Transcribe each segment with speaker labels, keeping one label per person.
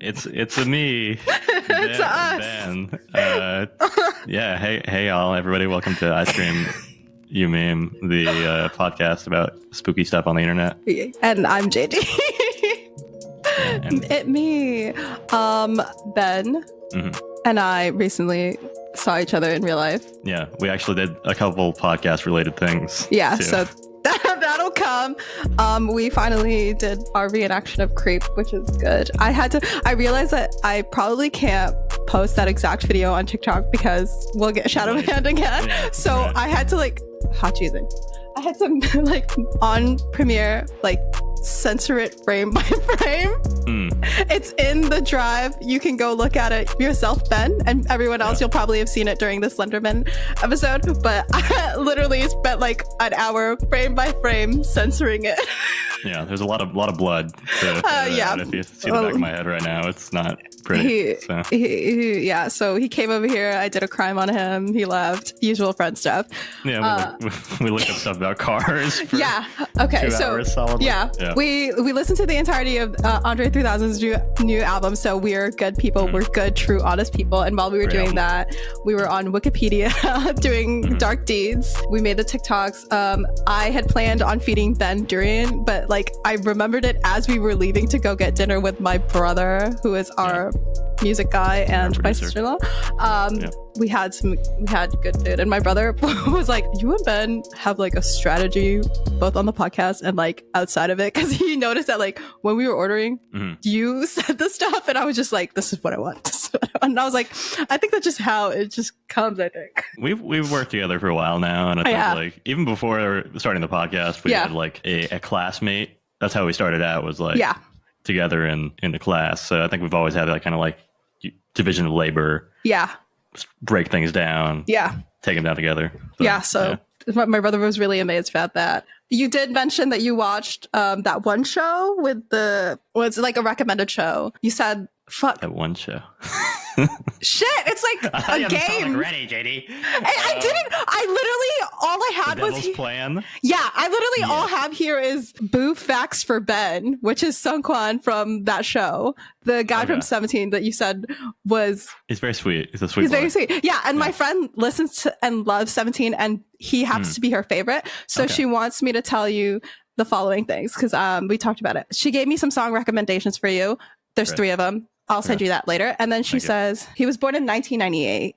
Speaker 1: It's a me,
Speaker 2: It's
Speaker 1: Ben. Yeah, hey y'all, everybody, welcome to Ice Cream You Meme, the podcast about spooky stuff on the internet.
Speaker 2: And I'm JD.
Speaker 1: And
Speaker 2: It me. Ben and I recently saw each other in real life.
Speaker 1: yeah, we actually did a couple podcast related things.
Speaker 2: Yeah,
Speaker 1: too.
Speaker 2: so that'll come. We finally did our reenaction of Creep, which is good. I realized that I probably can't post that exact video on TikTok because we'll get shadow banned again.
Speaker 1: Yeah,
Speaker 2: So
Speaker 1: right.
Speaker 2: I had to hot choosing. I had to on Premiere censor it frame by frame. It's in the drive. You can go look at it yourself, Ben, and everyone else.
Speaker 1: Yeah.
Speaker 2: You'll probably have seen it during the Slenderman episode, but I literally spent an hour frame by frame censoring it.
Speaker 1: Yeah, there's a lot of blood.
Speaker 2: Yeah.
Speaker 1: And if you see the back of my head right now, it's not pretty.
Speaker 2: So he came over here. I did a crime on him. He left. Usual friend stuff.
Speaker 1: Yeah, we looked up stuff about cars. For
Speaker 2: Yeah. Okay.
Speaker 1: 2
Speaker 2: So
Speaker 1: hours solidly.
Speaker 2: yeah, we listened to the entirety of Andre 3000's new album. So we're good people. We're good, true, honest people. And while we were
Speaker 1: Great
Speaker 2: doing that, we were on Wikipedia doing dark deeds. We made the TikToks. I had planned on feeding Ben durian, but I remembered it as we were leaving to go get dinner with my brother, who is our music guy, and my
Speaker 1: producer.
Speaker 2: sister-in-law. We had good food, and my brother was like, "You and Ben have a strategy, both on the podcast and outside of it," because he noticed that when we were ordering, you said the stuff, and I was just like, "This is what I want." This is what I want. And I was like, "I think that's just how it just comes." I think
Speaker 1: We've worked together for a while now, and I think even before starting the podcast, we had a classmate. That's how we started out. Was together in the class. So I think we've always had division of labor.
Speaker 2: Yeah.
Speaker 1: Break things down.
Speaker 2: Yeah.
Speaker 1: Take them down together.
Speaker 2: So my brother was really amazed about that. You did mention that you watched that one show was a recommended show. You said, "Fuck
Speaker 1: That one show."
Speaker 2: shit!" It's a game.
Speaker 1: Ready, JD.
Speaker 2: I didn't. I literally all I had
Speaker 1: The
Speaker 2: was
Speaker 1: Devil's Plan.
Speaker 2: Yeah, I literally all I have here is Boo Facts for Ben, which is Sungkwan from that show. The guy from 17 that you said was.
Speaker 1: He's very sweet. He's a sweet.
Speaker 2: He's
Speaker 1: boy.
Speaker 2: very sweet. Yeah, and my friend listens to and loves 17, and he happens to be her favorite. So she wants me to tell you the following things because we talked about it. She gave me some song recommendations for you. There's 3 of them. I'll send you that later. And then she says, he was born in 1998.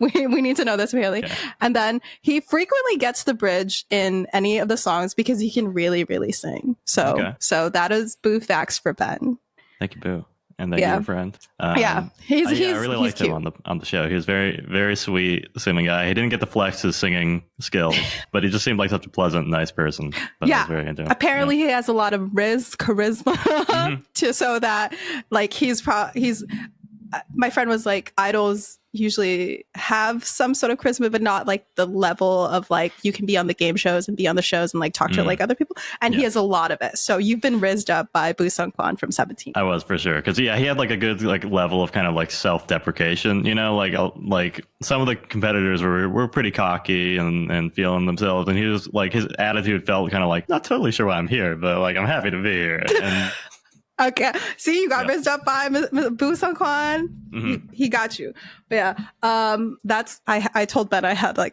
Speaker 2: We need to know this, Haley.
Speaker 1: Okay.
Speaker 2: And then he frequently gets the bridge in any of the songs because he can really, really sing. So that is Boo Facts for Ben.
Speaker 1: Thank you, Boo. And thank you, your friend.
Speaker 2: I
Speaker 1: really liked him on the show. He was very, very sweet singing guy. He didn't get to flex his singing skills, but he just seemed like such a pleasant, nice person. But I was very into him.
Speaker 2: Apparently, he has a lot of charisma, so that he's. My friend was like, idols usually have some sort of charisma, but not the level of you can be on the game shows and be on the shows and talk to other people. And he has a lot of it. So you've been rizzed up by Boo Sung-kwan from 17.
Speaker 1: I was, for sure, because he had a good level of kind of self-deprecation. Some of the competitors were pretty cocky and feeling themselves, and he was his attitude felt kind of not totally sure why I'm here, but I'm happy to be here. And
Speaker 2: Okay. See, you got rizzed up by Boo Sung-kwan. He got you. But I told Ben I had a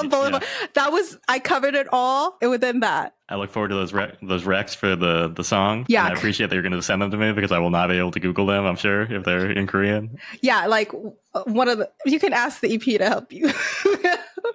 Speaker 2: bullet. That was, I covered it all within that.
Speaker 1: I look forward to those recs for the song.
Speaker 2: Yeah.
Speaker 1: And I appreciate that you're going to send them to me because I will not be able to Google them, I'm sure, if they're in Korean.
Speaker 2: Yeah, you can ask the EP to help you.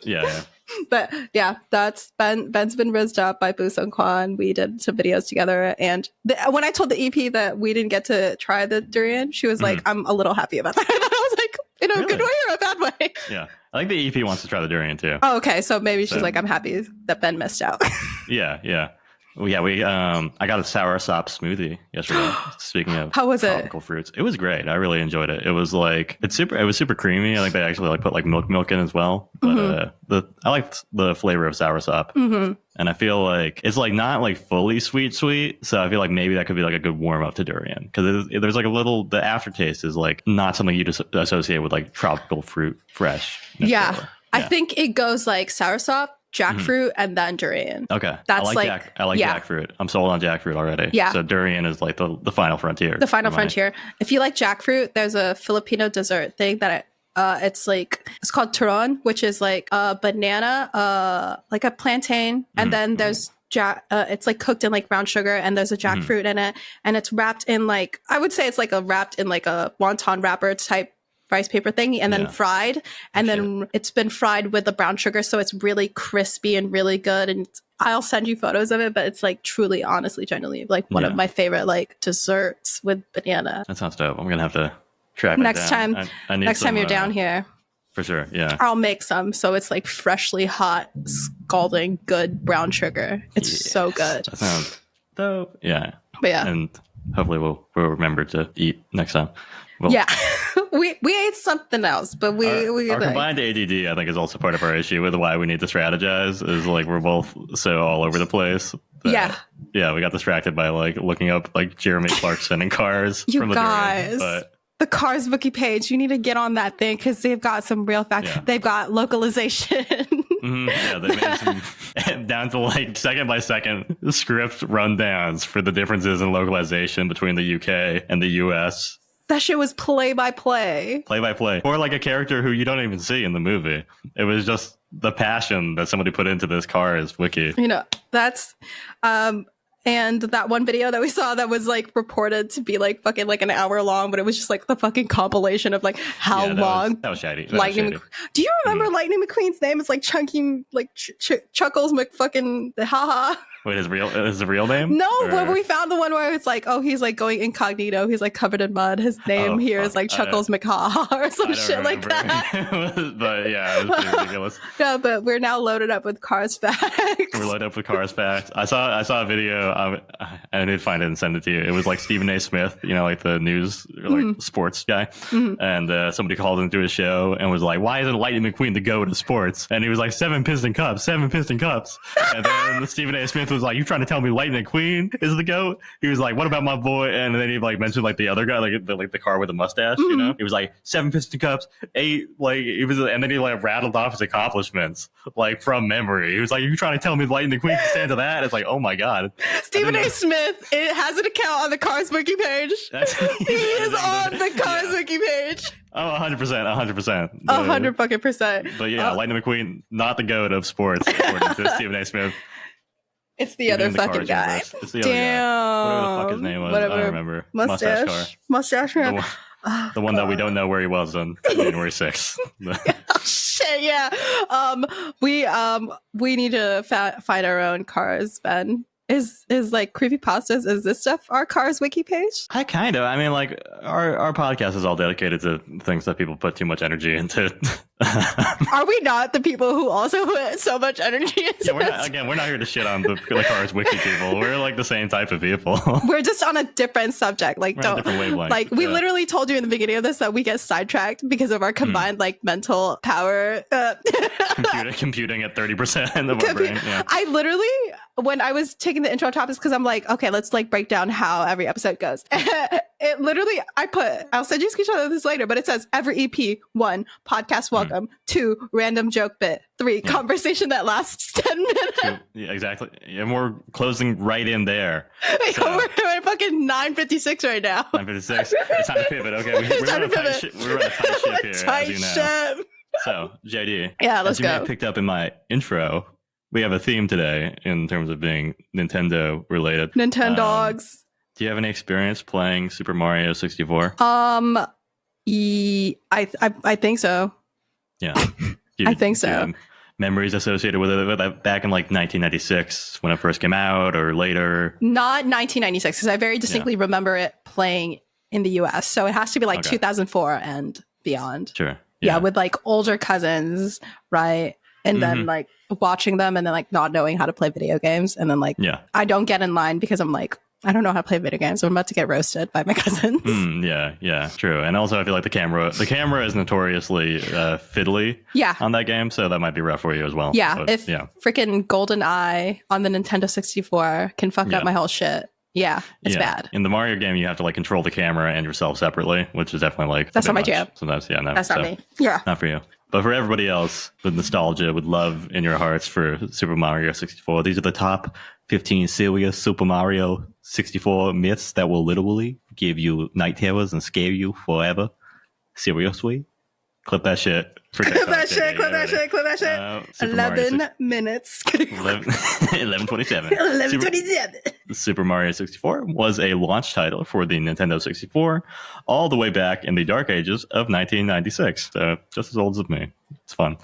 Speaker 1: Yeah.
Speaker 2: But yeah, that's Ben's been rizzed up by Boo Sung-kwan. We did some videos together, and when I told the EP that we didn't get to try the durian, she was like, "I'm a little happy about that." I was like, in a good way or a bad way?
Speaker 1: Yeah, I think the EP wants to try the durian too.
Speaker 2: Oh, okay, so maybe she's like, "I'm happy that Ben missed out."
Speaker 1: Yeah. Well, I got a sour sop smoothie yesterday. Speaking of
Speaker 2: how was
Speaker 1: tropical fruits, it was great. I really enjoyed it. It was it was super creamy. I think they actually put milk in as well. But I liked the flavor of sour sop, and I feel it's not fully sweet. So I feel maybe that could be a good warm up to durian because there's the aftertaste is not something you just associate with tropical fruit fresh.
Speaker 2: Yeah. I think it goes sour sop, jackfruit, and then durian.
Speaker 1: Okay.
Speaker 2: That's
Speaker 1: I like jackfruit. I'm sold on jackfruit already.
Speaker 2: Yeah.
Speaker 1: So durian is like the final frontier.
Speaker 2: The final frontier. If you like jackfruit, there's a Filipino dessert thing that it's called turon, which is like a banana, like a plantain, and then there's it's like cooked in like brown sugar, and there's a jackfruit in it, and it's wrapped in like, I would say it's like wrapped in like a wonton wrapper type rice paper thing, and then fried, and then it's been fried with the brown sugar, so it's really crispy and really good. And I'll send you photos of it, but it's like truly, honestly, genuinely like one of my favorite like desserts with banana.
Speaker 1: That sounds dope. I'm gonna have to track it
Speaker 2: next
Speaker 1: down.
Speaker 2: time. Next time you're down here.
Speaker 1: For sure, yeah.
Speaker 2: I'll make some, so it's like freshly hot, scalding good brown sugar. It's so good.
Speaker 1: That sounds dope. Yeah.
Speaker 2: But yeah.
Speaker 1: And hopefully we'll remember to eat next time. Well,
Speaker 2: yeah. we ate something else, but
Speaker 1: our combined ADD, I think, is also part of our issue with why we need to strategize. Is like we're both so all over the place.
Speaker 2: Yeah.
Speaker 1: Yeah, we got distracted by like looking up like Jeremy Clarkson and Cars.
Speaker 2: You
Speaker 1: from the
Speaker 2: guys.
Speaker 1: Durian, but
Speaker 2: the Cars wiki page, you need to get on that thing because they've got some real facts. Yeah. They've got localization.
Speaker 1: Yeah, they made some down to like second by second script rundowns for the differences in localization between the UK and the US.
Speaker 2: That shit was play by play.
Speaker 1: Play by play. Or like a character who you don't even see in the movie. It was just the passion that somebody put into this Cars wiki.
Speaker 2: You know, that's and that one video that we saw that was like reported to be like fucking like an hour long, but it was just like the fucking compilation of like how long.
Speaker 1: That was shady.
Speaker 2: Lightning. Do you remember Lightning McQueen's name? It's like Chunky, like Chuckles McFucking haha.
Speaker 1: Wait, is the real name?
Speaker 2: No, but we found the one where it's like, oh, he's like going incognito. He's like covered in mud. His name here is like Chuckles McHaha or some shit like that.
Speaker 1: But yeah, it was pretty ridiculous.
Speaker 2: Yeah, but we're now loaded up with Cars facts.
Speaker 1: We're loaded up with Cars facts. I saw a video. I need to find it and send it to you. It was like Stephen A. Smith, you know, like the news, like sports guy, and somebody called into his show and was like, "Why isn't Lightning McQueen the GOAT of sports?" And he was like, seven Piston Cups. And then Stephen A. Smith was like, "You trying to tell me Lightning McQueen is the GOAT?" He was like, "What about my boy?" And then he like mentioned like the other guy, like the car with the mustache, you know. He was like 7 Piston Cups, 8, like he was, and then he like rattled off his accomplishments like from memory. He was like, "You trying to tell me Lightning McQueen can stand to that?" It's like, oh my god.
Speaker 2: Stephen A. Smith, it has an account on the Cars wiki page. He is on the Cars wiki page.
Speaker 1: Oh, 100%, 100%.
Speaker 2: 100%.
Speaker 1: But yeah, Lightning McQueen, not the GOAT of sports, according to Stephen A. Smith.
Speaker 2: It's the other fucking guy.
Speaker 1: It's the other guy. Whatever the fuck his name was. I don't remember.
Speaker 2: Mustache car.
Speaker 1: The one that we don't know where he was on January 6th.
Speaker 2: Shit, yeah. We need to find our own cars, Ben. Is like creepypastas, is this stuff our Cars wiki page?
Speaker 1: I mean, like our podcast is all dedicated to things that people put too much energy into.
Speaker 2: Are we not the people who also put so much energy into
Speaker 1: we're not here to shit on the Cars wiki people. We're like the same type of people.
Speaker 2: We're just on a different subject. Like, we literally told you in the beginning of this that we get sidetracked because of our combined like mental power.
Speaker 1: Computing at 30% of our brain. Yeah.
Speaker 2: I literally, when I was taking the intro topics, because I'm like, okay, let's like break down how every episode goes. It literally, I'll send you a screenshot of this later, but it says every EP, 1, podcast welcome, 2, random joke bit, 3, conversation that lasts 10 minutes.
Speaker 1: 2, yeah, exactly. And we're closing right in there. So.
Speaker 2: We're at fucking 9:56 right now.
Speaker 1: 9:56. It's time to pivot. Okay, we're on a tight ship here, as you know. So, JD,
Speaker 2: yeah, let's go.
Speaker 1: As you may have picked up in my intro, we have a theme today in terms of being Nintendo related.
Speaker 2: Nintendogs.
Speaker 1: Do you have any experience playing Super Mario 64?
Speaker 2: I think so.
Speaker 1: Yeah.
Speaker 2: I think so.
Speaker 1: Memories associated with it back in like 1996 when it first came out or later?
Speaker 2: Not 1996, because I very distinctly remember it playing in the US. So it has to be like 2004 and beyond.
Speaker 1: Sure.
Speaker 2: Yeah, with like older cousins, right? And then like watching them and then like not knowing how to play video games. And then like, I don't get in line because I'm like, I don't know how to play video games. So I'm about to get roasted by my cousins.
Speaker 1: Yeah, true. And also I feel like the camera is notoriously fiddly on that game. So that might be rough for you as well.
Speaker 2: Yeah.
Speaker 1: So,
Speaker 2: if freaking GoldenEye on the Nintendo 64 can fuck up my whole shit. Yeah, it's bad.
Speaker 1: In the Mario game, you have to like control the camera and yourself separately, which is definitely like
Speaker 2: that's not my jam.
Speaker 1: Sometimes,
Speaker 2: that's not me. Yeah,
Speaker 1: not for you. But for everybody else, with nostalgia, with love in your hearts for Super Mario 64, these are the top 15 serious Super Mario 64 myths that will literally give you night terrors and scare you forever. Seriously? Clip that shit.
Speaker 2: Clip that shit.
Speaker 1: Super
Speaker 2: 11
Speaker 1: Mario
Speaker 2: minutes.
Speaker 1: 11:27.
Speaker 2: 11:27.
Speaker 1: Super Mario 64 was a launch title for the Nintendo 64 all the way back in the dark ages of 1996. So just as old as me. It's fun.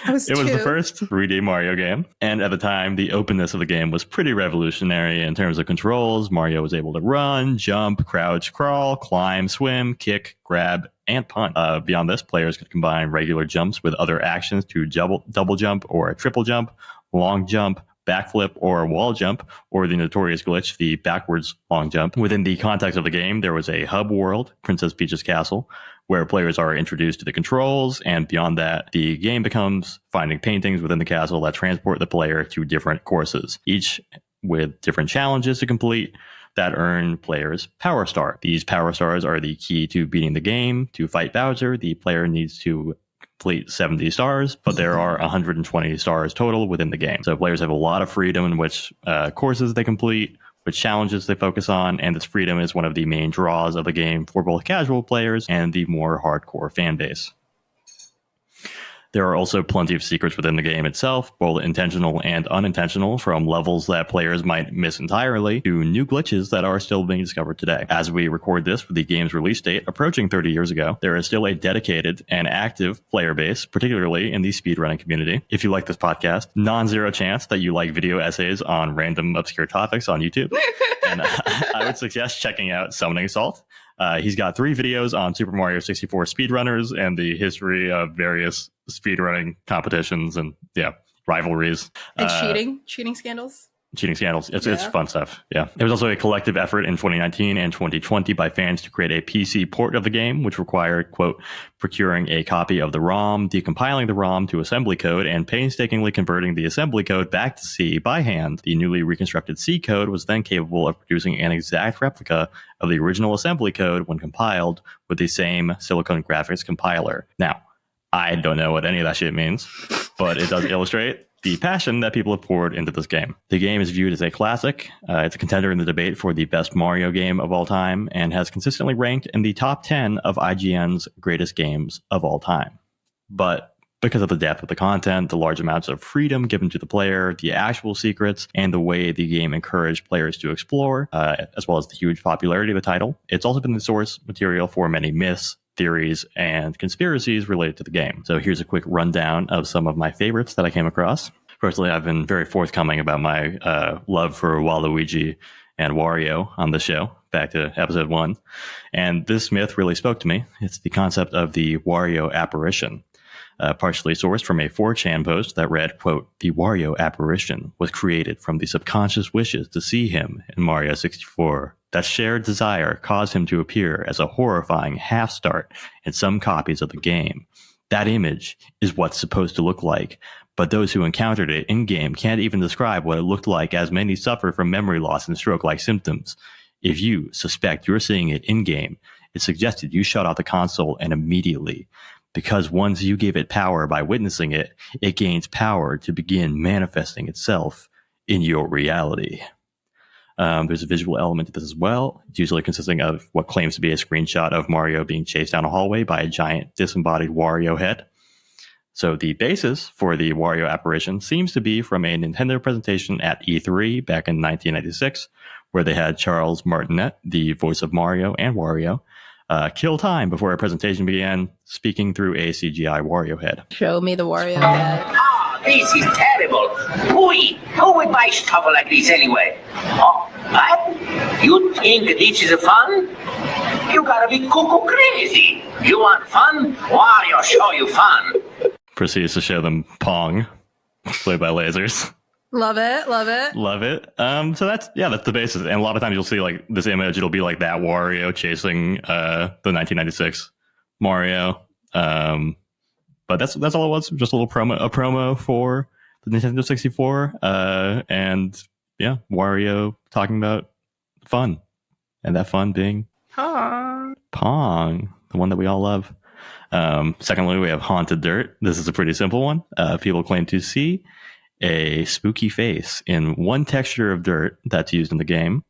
Speaker 1: It was the first 3D Mario game, and at the time, the openness of the game was pretty revolutionary in terms of controls. Mario was able to run, jump, crouch, crawl, climb, swim, kick, grab, and punt. Beyond this, players could combine regular jumps with other actions to double jump or a triple jump, long jump, backflip, or wall jump, or the notorious glitch, the backwards long jump. Within the context of the game, there was a hub world, Princess Peach's Castle, where players are introduced to the controls, and beyond that, the game becomes finding paintings within the castle that transport the player to different courses, each with different challenges to complete that earn players Power Star. These Power Stars are the key to beating the game. To fight Bowser, the player needs to complete 70 stars, but there are 120 stars total within the game. So players have a lot of freedom in which courses they complete, which challenges they focus on, and this freedom is one of the main draws of the game for both casual players and the more hardcore fan base. There are also plenty of secrets within the game itself, both intentional and unintentional, from levels that players might miss entirely to new glitches that are still being discovered today. As we record this with the game's release date approaching 30 years ago, there is still a dedicated and active player base, particularly in the speedrunning community. If you like this podcast, non-zero chance that you like video essays on random obscure topics on YouTube. And I would suggest checking out Summoning Salt. He's got 3 videos on Super Mario 64 speedrunners and the history of various speedrunning competitions and rivalries.
Speaker 2: And cheating scandals.
Speaker 1: It's fun stuff. Yeah. There was also a collective effort in 2019 and 2020 by fans to create a PC port of the game, which required, quote, procuring a copy of the ROM, decompiling the ROM to assembly code, and painstakingly converting the assembly code back to C by hand. The newly reconstructed C code was then capable of producing an exact replica of the original assembly code when compiled with the same Silicon Graphics compiler. Now, I don't know what any of that shit means, but it does illustrate the passion that people have poured into this game. The game is viewed as a classic. It's a contender in the debate for the best Mario game of all time and has consistently ranked in the top 10 of IGN's greatest games of all time. But because of the depth of the content, the large amounts of freedom given to the player, the actual secrets, and the way the game encouraged players to explore, as well as the huge popularity of the title, it's also been the source material for many myths, theories, and conspiracies related to the game. So here's a quick rundown of some of my favorites that I came across. Firstly, I've been very forthcoming about my love for Waluigi and Wario on the show, back to episode 1. And this myth really spoke to me. It's the concept of the Wario apparition. Partially sourced from a 4chan post that read, quote, "The Wario apparition was created from the subconscious wishes to see him in Mario 64. That shared desire caused him to appear as a horrifying half-start in some copies of the game. That image is what's supposed to look like, but those who encountered it in-game can't even describe what it looked like, as many suffer from memory loss and stroke-like symptoms. If you suspect you're seeing it in-game, it's suggested you shut off the console and immediately. Because once you give it power by witnessing it, it gains power to begin manifesting itself in your reality." There's a visual element to this as well. It's usually consisting of what claims to be a screenshot of Mario being chased down a hallway by a giant disembodied Wario head. So the basis for the Wario apparition seems to be from a Nintendo presentation at E3 back in 1996, where they had Charles Martinet, the voice of Mario and Wario, kill time before a presentation began, speaking through a CGI Wario head.
Speaker 2: Show me the Wario head.
Speaker 3: This is terrible. Who would buy stuff like this anyway? Oh, what? You think this is fun? You gotta be cuckoo crazy. You want fun? Wario show you fun.
Speaker 1: Proceeds to show them Pong, played by lasers.
Speaker 2: Love it.
Speaker 1: So that's the basis. And a lot of times you'll see like this image, it'll be like that Wario chasing the 1996 Mario. But that's all it was. Just a little promo for the Nintendo 64. And yeah, Wario talking about fun. And that fun being Pong, the one that we all love. Secondly, we have haunted dirt. This is a pretty simple one. People claim to see a spooky face in one texture of dirt that's used in the game.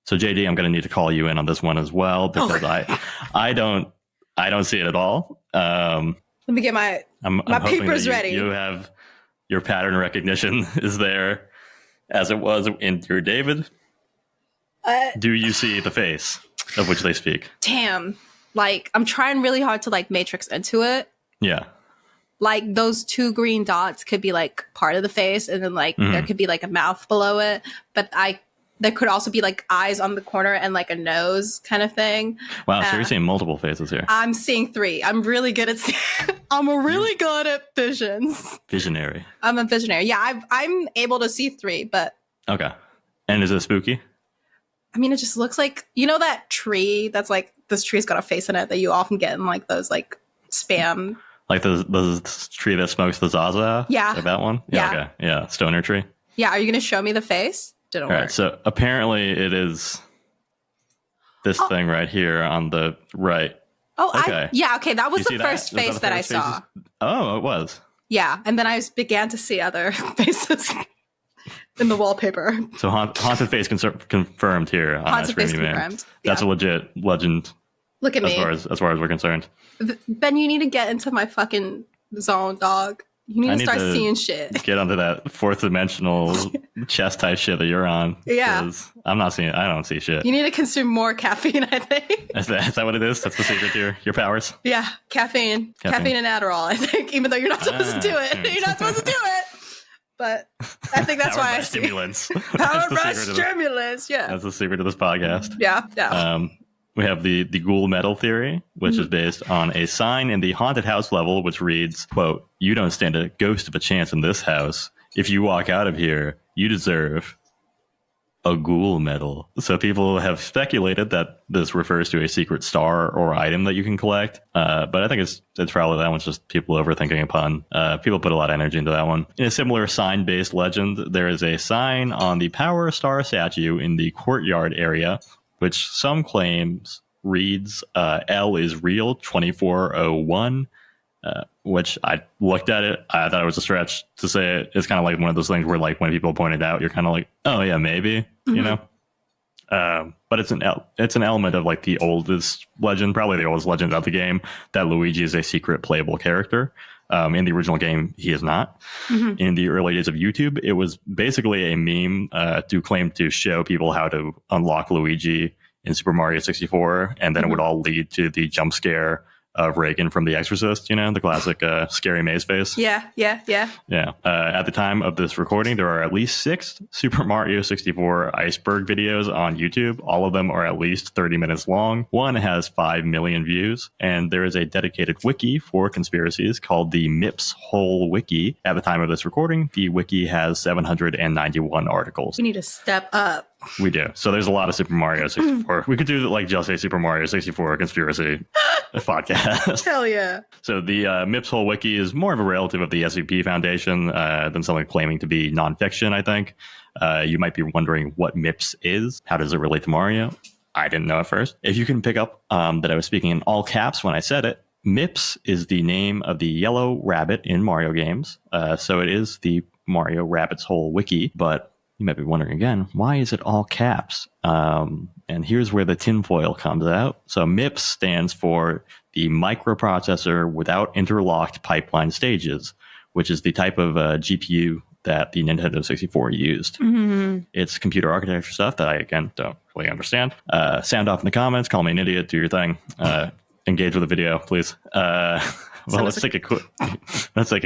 Speaker 1: So JD, I'm going to need to call you in on this one as well because I don't see it at all.
Speaker 2: Let me get my papers ready.
Speaker 1: You have your pattern recognition is there as it was in your David. Do you see the face of which they speak?
Speaker 2: Damn. Like, I'm trying really hard to like matrix into it.
Speaker 1: Yeah.
Speaker 2: Like those 2 green dots could be like part of the face, and then like there could be like a mouth below it. But there could also be like eyes on the corner and like a nose kind of thing.
Speaker 1: Wow, so you're seeing multiple faces here.
Speaker 2: I'm seeing 3. I'm really good at I'm really good at visions.
Speaker 1: Visionary.
Speaker 2: I'm a visionary. Yeah, I'm able to see 3, but
Speaker 1: okay. And is it spooky?
Speaker 2: I mean, it just looks like, you know, that tree that's like, this tree's got a face in it that you often get in like those like spam.
Speaker 1: Like the tree that smokes the Zaza?
Speaker 2: Yeah.
Speaker 1: Like that one?
Speaker 2: Yeah.
Speaker 1: Okay. Yeah. Stoner tree.
Speaker 2: Yeah. Are you going to show me the face? Didn't work.
Speaker 1: All right. So apparently it is this thing right here on the right.
Speaker 2: Oh, okay. Okay. That was the first face that I saw.
Speaker 1: Faces? Oh, it was.
Speaker 2: Yeah. And then I began to see other faces in the wallpaper.
Speaker 1: So haunted face confirmed here on
Speaker 2: haunted face
Speaker 1: Streamy
Speaker 2: confirmed.
Speaker 1: That's a legit legend.
Speaker 2: Look at me.
Speaker 1: As far as we're concerned.
Speaker 2: Ben, you need to get into my fucking zone, dog. You need to start seeing shit. Get
Speaker 1: onto that fourth dimensional chest type shit that you're on.
Speaker 2: Yeah.
Speaker 1: I'm not seeing. I don't see shit.
Speaker 2: You need to consume more caffeine, I think.
Speaker 1: Is that what it is? That's the secret to your powers?
Speaker 2: Yeah. Caffeine and Adderall, I think, even though you're not supposed to do it. You're not supposed to do it. But I think that's why I see.
Speaker 1: Stimulants.
Speaker 2: Powered by stimulants. Yeah.
Speaker 1: That's the secret of this podcast.
Speaker 2: Yeah.
Speaker 1: We have the ghoul metal theory, which is based on a sign in the haunted house level, which reads, quote, "You don't stand a ghost of a chance in this house. If you walk out of here, you deserve a ghoul medal." So people have speculated that this refers to a secret star or item that you can collect. But I think it's probably that one's just people overthinking a pun. People put a lot of energy into that one. In a similar sign-based legend, there is a sign on the Power Star statue in the courtyard area, which some claims reads L is real 2401, which I looked at it. I thought it was a stretch to say it. It's kind of like one of those things where like when people point it out, you're kind of like, oh yeah, maybe, you know? But it's an element of like the oldest legend, probably the oldest legend of the game, that Luigi is a secret playable character. In the original game, he is not. In the early days of YouTube, it was basically a meme to claim to show people how to unlock Luigi in Super Mario 64, and then it would all lead to the jump scare of Reagan from The Exorcist, you know, the classic scary maze face.
Speaker 2: Yeah.
Speaker 1: At the time of this recording, there are at least 6 Super Mario 64 iceberg videos on YouTube. All of them are at least 30 minutes long. One has 5 million views, and there is a dedicated wiki for Conspiracies called the MIPS Whole Wiki. At the time of this recording, the wiki has 791 articles.
Speaker 2: We need to step up.
Speaker 1: We do. So there's a lot of Super Mario 64. We could do like just a Super Mario 64 conspiracy podcast.
Speaker 2: Hell yeah.
Speaker 1: So the MIPS Whole Wiki is more of a relative of the SCP Foundation than something claiming to be nonfiction, I think. You might be wondering what MIPS is. How does it relate to Mario? I didn't know at first. If you can pick up that I was speaking in all caps when I said it, MIPS is the name of the yellow rabbit in Mario games. So it is the Mario Rabbit's Whole Wiki, but you might be wondering again, why is it all caps? And here's where the tinfoil comes out. So MIPS stands for the microprocessor without interlocked pipeline stages, which is the type of GPU that the Nintendo 64 used. It's computer architecture stuff that I, again, don't really understand. Sound off in the comments. Call me an idiot. Do your thing. Engage with the video, please. Well, let's take a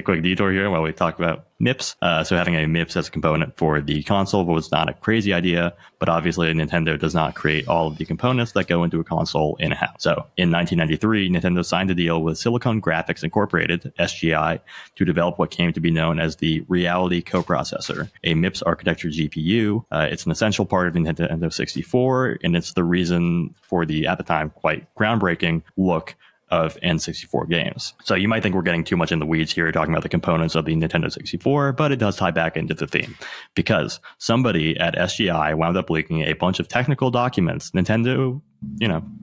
Speaker 1: quick detour here while we talk about MIPS. So having a MIPS as a component for the console was not a crazy idea, but obviously Nintendo does not create all of the components that go into a console in-house. So in 1993, Nintendo signed a deal with Silicon Graphics Incorporated, SGI, to develop what came to be known as the Reality Coprocessor, a MIPS architecture GPU. It's an essential part of Nintendo 64, and it's the reason for the, at the time, quite groundbreaking look of N64 games. So you might think we're getting too much in the weeds here talking about the components of the Nintendo 64, but it does tie back into the theme because somebody at SGI wound up leaking a bunch of technical documents Nintendo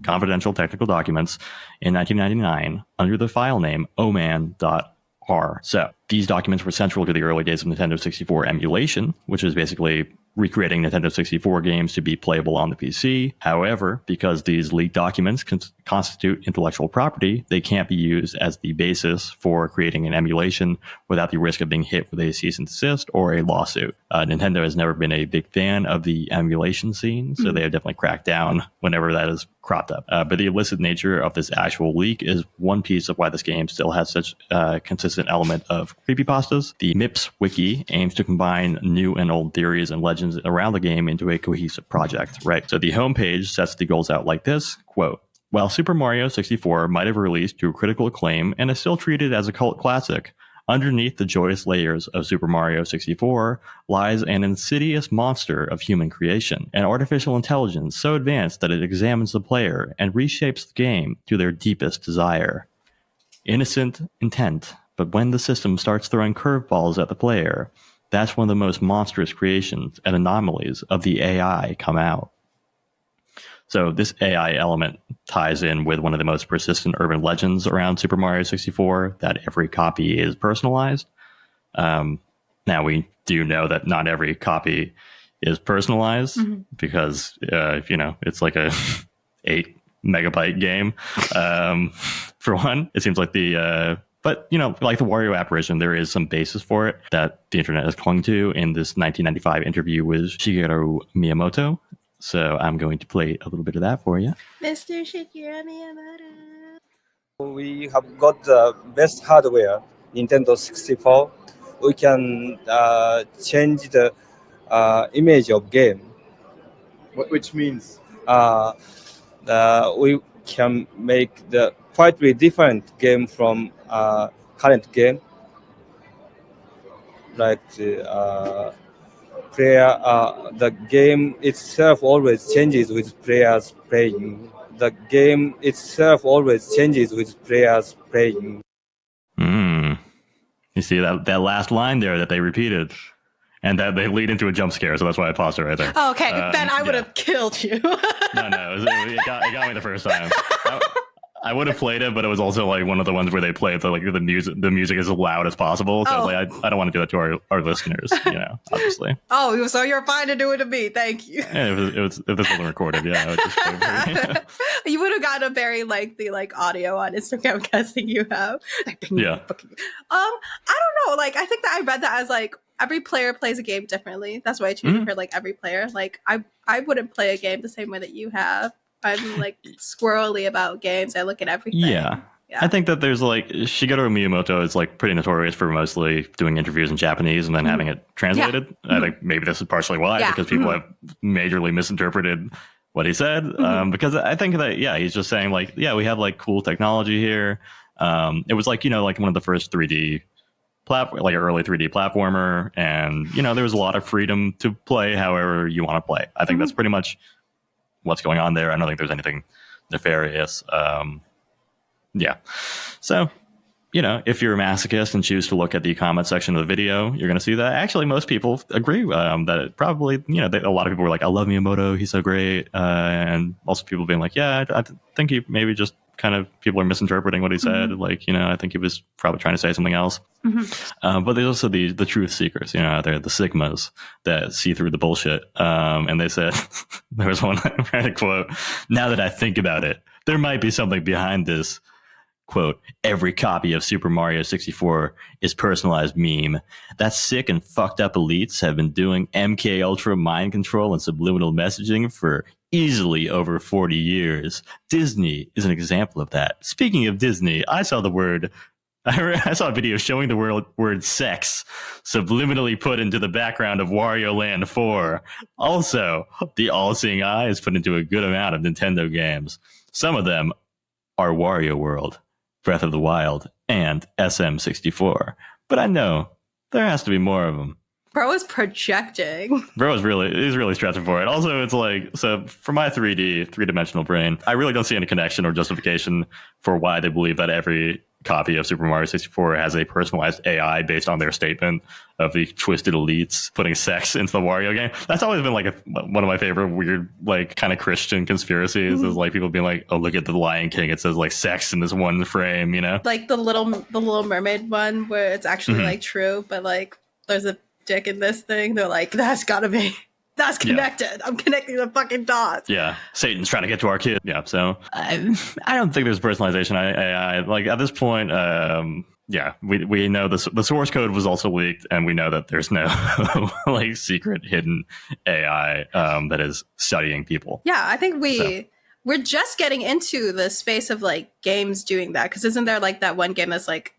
Speaker 1: confidential technical documents in 1999 under the file name oman.r. So these documents were central to the early days of Nintendo 64 emulation, which is basically recreating Nintendo 64 games to be playable on the PC. However, because these leaked documents constitute intellectual property, they can't be used as the basis for creating an emulation without the risk of being hit with a cease and desist or a lawsuit. Nintendo has never been a big fan of the emulation scene, so they have definitely cracked down whenever that is cropped up. But the illicit nature of this actual leak is one piece of why this game still has such a consistent element of creepypastas. The MIPS wiki aims to combine new and old theories and legends around the game into a cohesive project, right? So the homepage sets the goals out like this, quote, while Super Mario 64 might have released to critical acclaim and is still treated as a cult classic, underneath the joyous layers of Super Mario 64 lies an insidious monster of human creation, an artificial intelligence so advanced that it examines the player and reshapes the game to their deepest desire. Innocent intent, but when the system starts throwing curveballs at the player, that's when the most monstrous creations and anomalies of the AI come out. So this AI element ties in with one of the most persistent urban legends around Super Mario 64, that every copy is personalized. Now, we do know that not every copy is personalized because, it's like a 8 megabyte game. For one, it seems like but, like the Wario apparition, there is some basis for it that the internet has clung to in this 1995 interview with Shigeru Miyamoto. So I'm going to play a little bit of that for you.
Speaker 2: Mr. Shigeru Miyamoto.
Speaker 4: We have got the best hardware, Nintendo 64. We can change the image of game.
Speaker 5: Which means?
Speaker 4: We can make the quite different game from current game. Like the player, the game itself always changes with players playing. The game itself always changes with players playing.
Speaker 1: You see that last line there that they repeated, and that they lead into a jump scare. So that's why I paused it right there.
Speaker 2: Oh, okay, then I would have killed you.
Speaker 1: No, it got me the first time. I would have played it, but it was also like one of the ones where they play the music as loud as possible. So I don't want to do that to our listeners, obviously.
Speaker 2: Oh, so you're fine to do it to me. Thank you.
Speaker 1: Yeah, if this wasn't recorded, I would just play it.
Speaker 2: You would have gotten a very lengthy audio on Instagram. I'm guessing you have.
Speaker 1: Yeah.
Speaker 2: I don't know. I think that I read that as every player plays a game differently. That's why I choose for every player. I wouldn't play a game the same way that you have. I'm squirrely about games. I look at everything.
Speaker 1: Yeah. I think that there's Shigeru Miyamoto is pretty notorious for mostly doing interviews in Japanese and then having it translated. Yeah. I think maybe this is partially why, because people have majorly misinterpreted what he said. Because I think that, he's just saying we have cool technology here. It was one of the first 3D early 3D platformer, and there was a lot of freedom to play however you want to play. I think that's pretty much what's going on there. I don't think there's anything nefarious. So, if you're a masochist and choose to look at the comment section of the video, you're going to see that actually most people agree that it probably, a lot of people were like, I love Miyamoto, he's so great. And also people being like, I think he maybe just kind of, people are misinterpreting what he said. I think he was probably trying to say something else. But there's also the truth seekers, out there, the Sigmas that see through the bullshit. And they said, there was one I read a quote, now that I think about it, there might be something behind this. Quote, every copy of Super Mario 64 is personalized meme. That sick and fucked up elites have been doing MK Ultra mind control and subliminal messaging for easily over 40 years. Disney is an example of that. Speaking of Disney, I saw a video showing the word sex subliminally put into the background of Wario Land 4. Also, the all-seeing eye is put into a good amount of Nintendo games. Some of them are Wario World, Breath of the Wild, and SM64. But I know there has to be more of them.
Speaker 2: Bro is projecting.
Speaker 1: He's really stretching for it. Also, it's so for my three-dimensional brain, I really don't see any connection or justification for why they believe that every copy of Super Mario 64 has a personalized AI based on their statement of the twisted elites putting sex into the Wario game. That's always been like one of my favorite weird, like kind of Christian conspiracies is like people being like, oh, look at the Lion King. It says like sex in this one frame, you know?
Speaker 2: Like the Little Mermaid one where it's actually like true, but like there's a dick in this thing. They're like, that's connected. Yeah. I'm connecting the fucking dots.
Speaker 1: Yeah. Satan's trying to get to our kid. Yeah. So I don't think there's personalization. I like at this point, yeah, we know the source code was also leaked, and we know that there's no like secret hidden AI that is studying people.
Speaker 2: Yeah, I think we're just getting into the space of like games doing that, because isn't there like that one game that's like,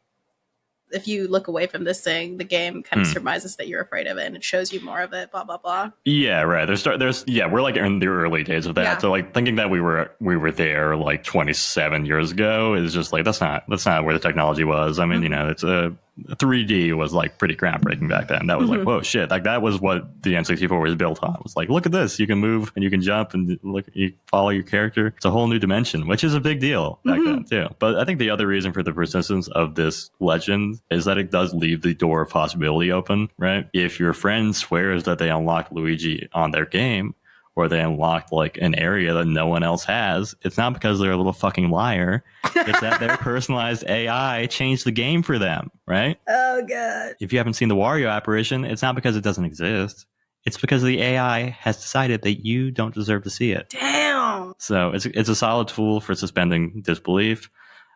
Speaker 2: if you look away from this thing, the game kind of surmises that you're afraid of it, and it shows you more of it. Blah blah blah.
Speaker 1: Yeah, right. We're like in the early days of that. Yeah. So like thinking that we were there like 27 years ago is just like that's not where the technology was. I mean, you know, it's 3D was like pretty groundbreaking back then. That was like, whoa, shit. Like that was what the N64 was built on. It was like, look at this. You can move and you can jump and look, you follow your character. It's a whole new dimension, which is a big deal back then too. But I think the other reason for the persistence of this legend is that it does leave the door of possibility open, right? If your friend swears that they unlocked Luigi on their game, or they unlocked like an area that no one else has, it's not because they're a little fucking liar. It's that their personalized AI changed the game for them, right?
Speaker 2: Oh, God.
Speaker 1: If you haven't seen the Wario apparition, it's not because it doesn't exist. It's because the AI has decided that you don't deserve to see it.
Speaker 2: Damn.
Speaker 1: So it's a solid tool for suspending disbelief.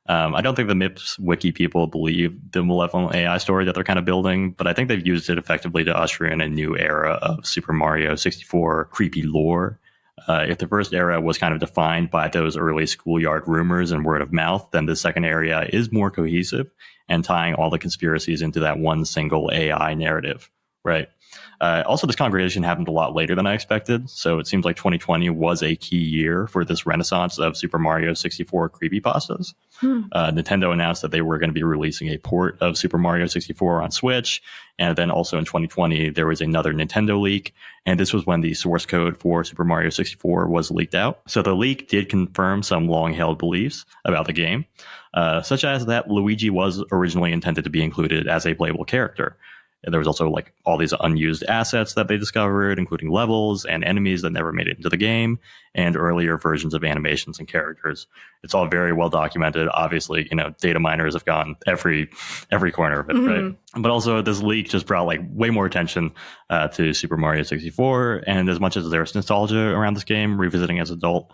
Speaker 1: I don't think the MIPS wiki people believe the malevolent AI story that they're kind of building, but I think they've used it effectively to usher in a new era of Super Mario 64 creepy lore. If the first era was kind of defined by those early schoolyard rumors and word of mouth, then the second area is more cohesive and tying all the conspiracies into that one single AI narrative, right? Also, this congregation happened a lot later than I expected, so it seems like 2020 was a key year for this renaissance of Super Mario 64 creepypastas. Nintendo announced that they were going to be releasing a port of Super Mario 64 on Switch, and then also in 2020 there was another Nintendo leak, and this was when the source code for Super Mario 64 was leaked out. So the leak did confirm some long-held beliefs about the game, such as that Luigi was originally intended to be included as a playable character. There was also like all these unused assets that they discovered, including levels and enemies that never made it into the game, and earlier versions of animations and characters. It's all very well documented. Obviously, you know, data miners have gone every corner of it, right? But also this leak just brought like way more attention to Super Mario 64. And as much as there's nostalgia around this game, revisiting as an adult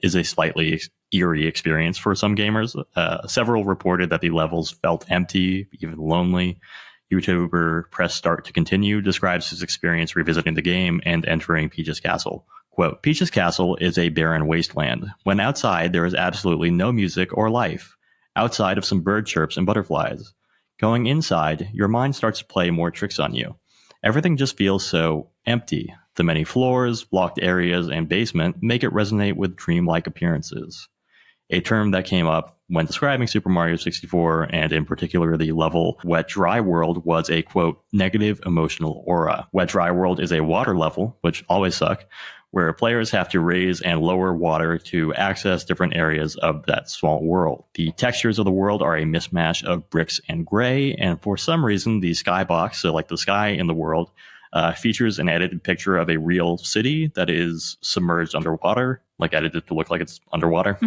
Speaker 1: is a slightly eerie experience for some gamers. Several reported that the levels felt empty, even lonely. YouTuber Press Start to Continue describes his experience revisiting the game and entering Peach's Castle. Quote, Peach's Castle is a barren wasteland. When outside, there is absolutely no music or life, outside of some bird chirps and butterflies. Going inside, your mind starts to play more tricks on you. Everything just feels so empty. The many floors, blocked areas, and basement make it resonate with dreamlike appearances. A term that came up when describing Super Mario 64, and in particular the level Wet Dry World, was a, quote, negative emotional aura. Wet Dry World is a water level, which always suck, where players have to raise and lower water to access different areas of that small world. The textures of the world are a mismatch of bricks and gray, and for some reason the skybox, so like the sky in the world, features an edited picture of a real city that is submerged underwater, like edited to look like it's underwater.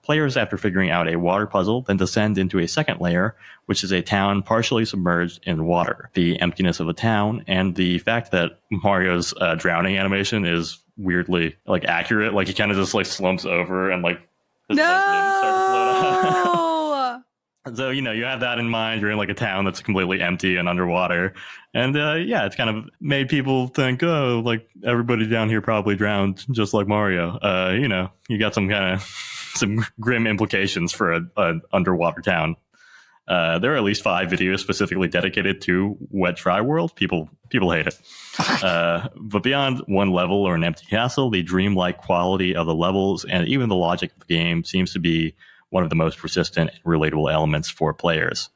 Speaker 1: Players, after figuring out a water puzzle, then descend into a second layer, which is a town partially submerged in water. The emptiness of the town and the fact that Mario's drowning animation is weirdly like accurate, like he kind of just like slumps over and like his legs start to float out. So, you know, you have that in mind. You're in like a town that's completely empty and underwater. And yeah, it's kind of made people think, oh, like everybody down here probably drowned just like Mario. You know, you got some grim implications for an underwater town. There are at least 5 videos specifically dedicated to Wet Dry World. People hate it. But beyond one level or an empty castle, the dreamlike quality of the levels and even the logic of the game seems to be one of the most persistent and relatable elements for players.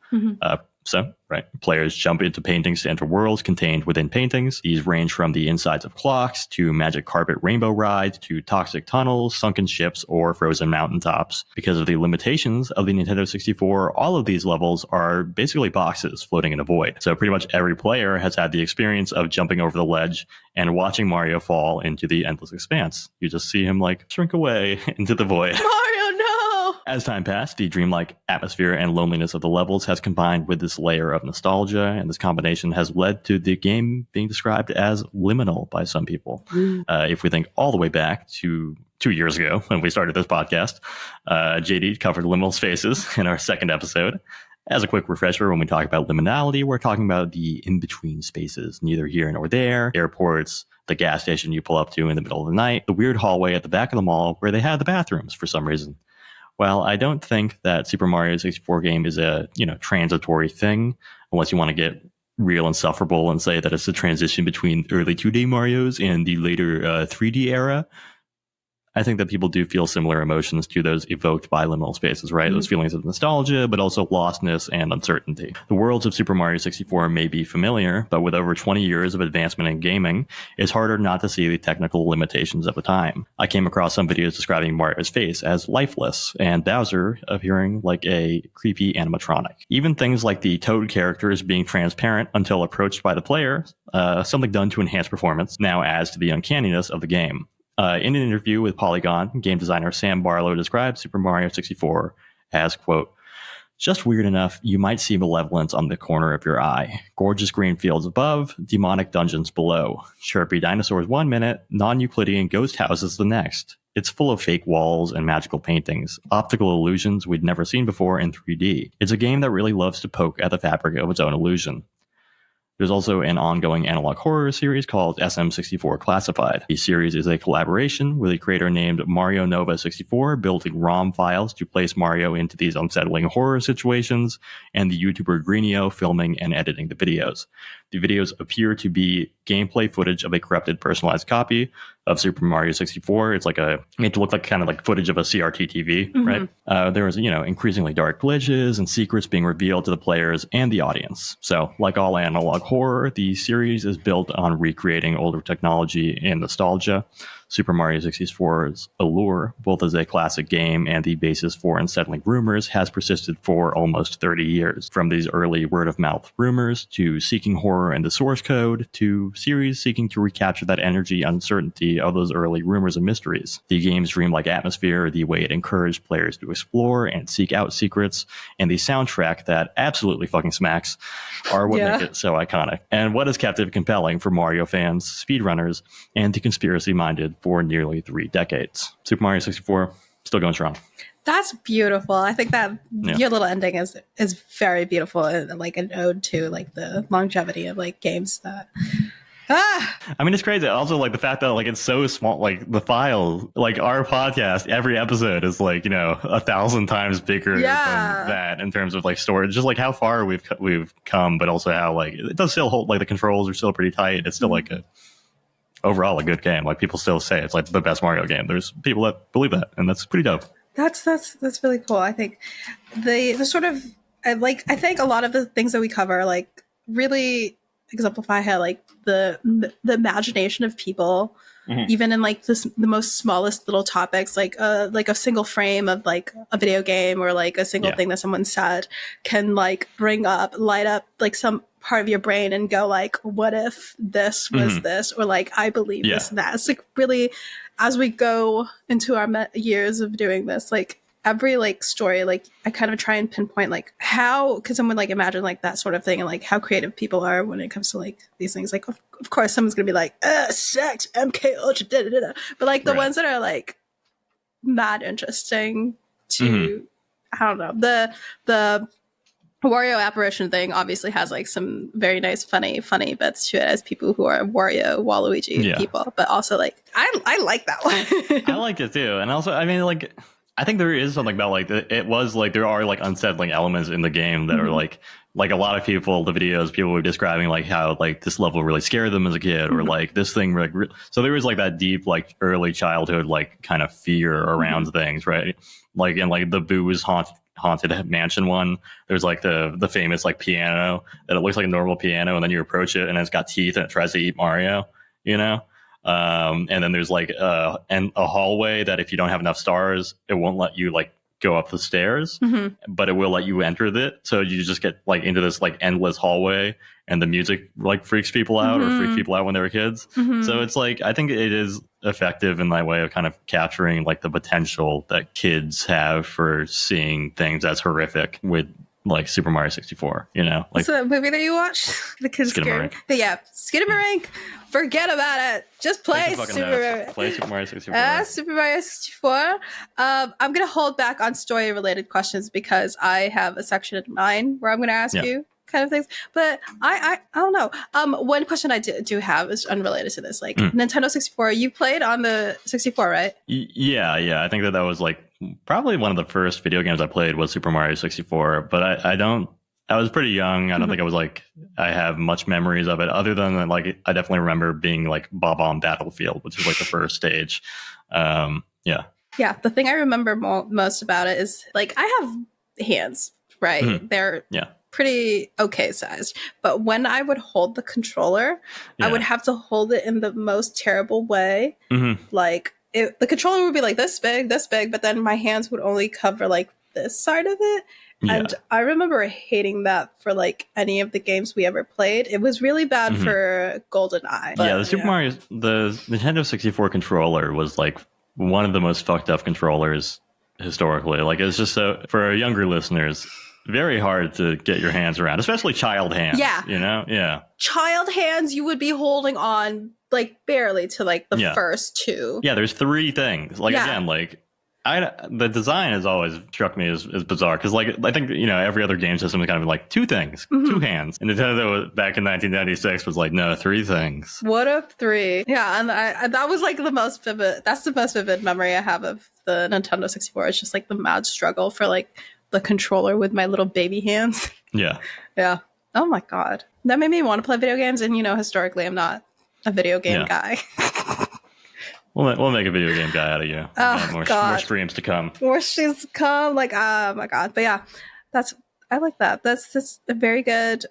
Speaker 1: So Right. Players jump into paintings to enter worlds contained within paintings. These range from the insides of clocks to magic carpet rainbow rides to toxic tunnels, sunken ships, or frozen mountaintops. Because of the limitations of the Nintendo 64, all of these levels are basically boxes floating in a void. So pretty much every player has had the experience of jumping over the ledge and watching Mario fall into the endless expanse. You just see him like shrink away into the void.
Speaker 2: Mario, no!
Speaker 1: As time passed, the dreamlike atmosphere and loneliness of the levels has combined with this layer of nostalgia, and this combination has led to the game being described as liminal by some people. If we think all the way back to 2 years ago when we started this podcast, JD covered liminal spaces in our second episode. As a quick refresher, when we talk about liminality, we're talking about the in-between spaces, neither here nor there, airports, the gas station you pull up to in the middle of the night, the weird hallway at the back of the mall where they have the bathrooms for some reason. Well, I don't think that Super Mario 64 game is a, transitory thing, unless you want to get real insufferable and say that it's a transition between early 2D Marios and the later 3D era. I think that people do feel similar emotions to those evoked by liminal spaces, right? Those feelings of nostalgia, but also lostness and uncertainty. The worlds of Super Mario 64 may be familiar, but with over 20 years of advancement in gaming, it's harder not to see the technical limitations of the time. I came across some videos describing Mario's face as lifeless and Bowser appearing like a creepy animatronic. Even things like the Toad characters being transparent until approached by the player, something done to enhance performance, now adds to the uncanniness of the game. In an interview with Polygon, game designer Sam Barlow described Super Mario 64 as, quote, just weird enough you might see malevolence on the corner of your eye. Gorgeous green fields above, demonic dungeons below. Chirpy dinosaurs 1 minute, non-Euclidean ghost houses the next. It's full of fake walls and magical paintings, optical illusions we'd never seen before in 3D. It's a game that really loves to poke at the fabric of its own illusion. There's also an ongoing analog horror series called SM64 Classified. The series is a collaboration with a creator named Mario Nova 64, building ROM files to place Mario into these unsettling horror situations, and the YouTuber Greenio filming and editing the videos. The videos appear to be gameplay footage of a corrupted personalized copy of Super Mario 64. It's made to look like kind of like footage of a CRT TV, right? There was, increasingly dark glitches and secrets being revealed to the players and the audience. So like all analog horror, the series is built on recreating older technology and nostalgia. Super Mario 64's allure, both as a classic game and the basis for unsettling rumors, has persisted for almost 30 years. From these early word-of-mouth rumors to seeking horror in the source code to series seeking to recapture that energy uncertainty of those early rumors and mysteries. The game's dreamlike atmosphere, the way it encouraged players to explore and seek out secrets, and the soundtrack that absolutely fucking smacks are what make it so iconic. And what has kept it compelling for Mario fans, speedrunners, and the conspiracy-minded for nearly 3 decades. Super Mario 64, still going strong.
Speaker 2: That's beautiful. I think that your little ending is very beautiful and like an ode to like the longevity of like games that.
Speaker 1: I mean, it's crazy. Also, like the fact that like it's so small, like the file, like our podcast, every episode is like 1,000 times bigger than that in terms of like storage. Just like how far we've come, but also how like it does still hold. Like the controls are still pretty tight. It's still like overall a good game. Like people still say it's like the best Mario game. There's people that believe that, and that's pretty dope. That's
Speaker 2: really cool. I think the sort of I think a lot of the things that we cover like really exemplify how like the imagination of people, even in like the most smallest little topics, like a single frame of like a video game or like a single thing that someone said can like light up like some part of your brain and go like, what if this was this, or like I believe this and that. It's like really, as we go into our years of doing this, like every like story, like I kind of try and pinpoint like how could someone like imagine like that sort of thing, and like how creative people are when it comes to like these things. Like of course someone's gonna be like sex, MK Ultra, but like the ones that are like mad interesting to I don't know, the Wario apparition thing obviously has like some very nice funny bits to it as people who are Wario Waluigi people, but also like I like that one.
Speaker 1: I like it too. And also I mean like I think there is something about like it was like there are like unsettling elements in the game that are like a lot of people, the videos people were describing like how like this level really scared them as a kid, or like this thing like so there was like that deep like early childhood like kind of fear around things, right? Like and like the booze Haunted Mansion one. There's like the famous like piano that it looks like a normal piano, and then you approach it and it's got teeth and it tries to eat Mario, you know. And then there's like a hallway that if you don't have enough stars, it won't let you like go up the stairs, but it will let you enter it. So you just get like into this like endless hallway, and the music like freaks people out or freaked people out when they were kids. So it's like, I think it is effective in that way of kind of capturing like the potential that kids have for seeing things as horrific with like Super Mario 64, you know? Like,
Speaker 2: what's the movie that you watched? The kids scared. Yeah, Skidamarink. Forget about it. Just play
Speaker 1: Super Mario 64.
Speaker 2: Super Mario 64. I'm going to hold back on story-related questions because I have a section in mind where I'm going to ask you kind of things. But I don't know. One question I do have is unrelated to this. Like Nintendo 64, you played on the 64, right?
Speaker 1: Yeah. I think that was like probably one of the first video games I played was Super Mario 64. But I was pretty young. I don't think I have much memories of it other than like I definitely remember being like Bob-omb Battlefield, which is like the first stage. Yeah. The thing I remember most about it is like I have hands, right? They're pretty okay sized, but when I would hold the controller, I would have to hold it in the most terrible way. Like the controller would be like this big, but then my hands would only cover like this side of it. And I remember hating that for like any of the games we ever played. It was really bad for GoldenEye. The Nintendo 64 controller was like one of the most fucked up controllers historically. Like it's just so, for younger listeners, very hard to get your hands around, especially child hands.
Speaker 2: Yeah.
Speaker 1: You know? Yeah.
Speaker 2: Child hands, you would be holding on like barely to like the first two.
Speaker 1: Yeah, there's three things. Like again, like the design has always struck me as bizarre because, like, I think every other game system is kind of like two things, two hands. And Nintendo back in 1996 was like, no, three things.
Speaker 2: What if three? Yeah, and that was like the most vivid. That's the most vivid memory I have of the Nintendo 64. It's just like the mad struggle for like the controller with my little baby hands.
Speaker 1: Yeah.
Speaker 2: Yeah. Oh my god, that made me want to play video games. And historically, I'm not a video game guy.
Speaker 1: We'll make a video game guy out of you. More streams to come.
Speaker 2: More streams to come. Like, oh my god. But yeah, I like that. That's a very good.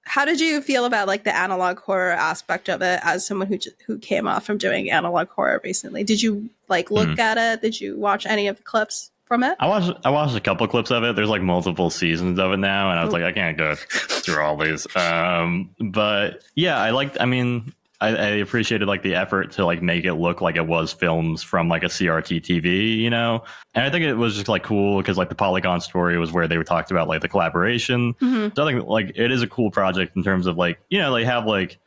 Speaker 2: How did you feel about like the analog horror aspect of it as someone who came off from doing analog horror recently? Did you like look at it? Did you watch any of the clips from it?
Speaker 1: I watched a couple clips of it. There's like multiple seasons of it now, and I was like, I can't go through all these. But yeah, I appreciated like the effort to like make it look like it was films from like a CRT TV, and I think it was just like cool because like the Polygon story was where they were talked about like the collaboration. So I think like it is a cool project in terms of like they have like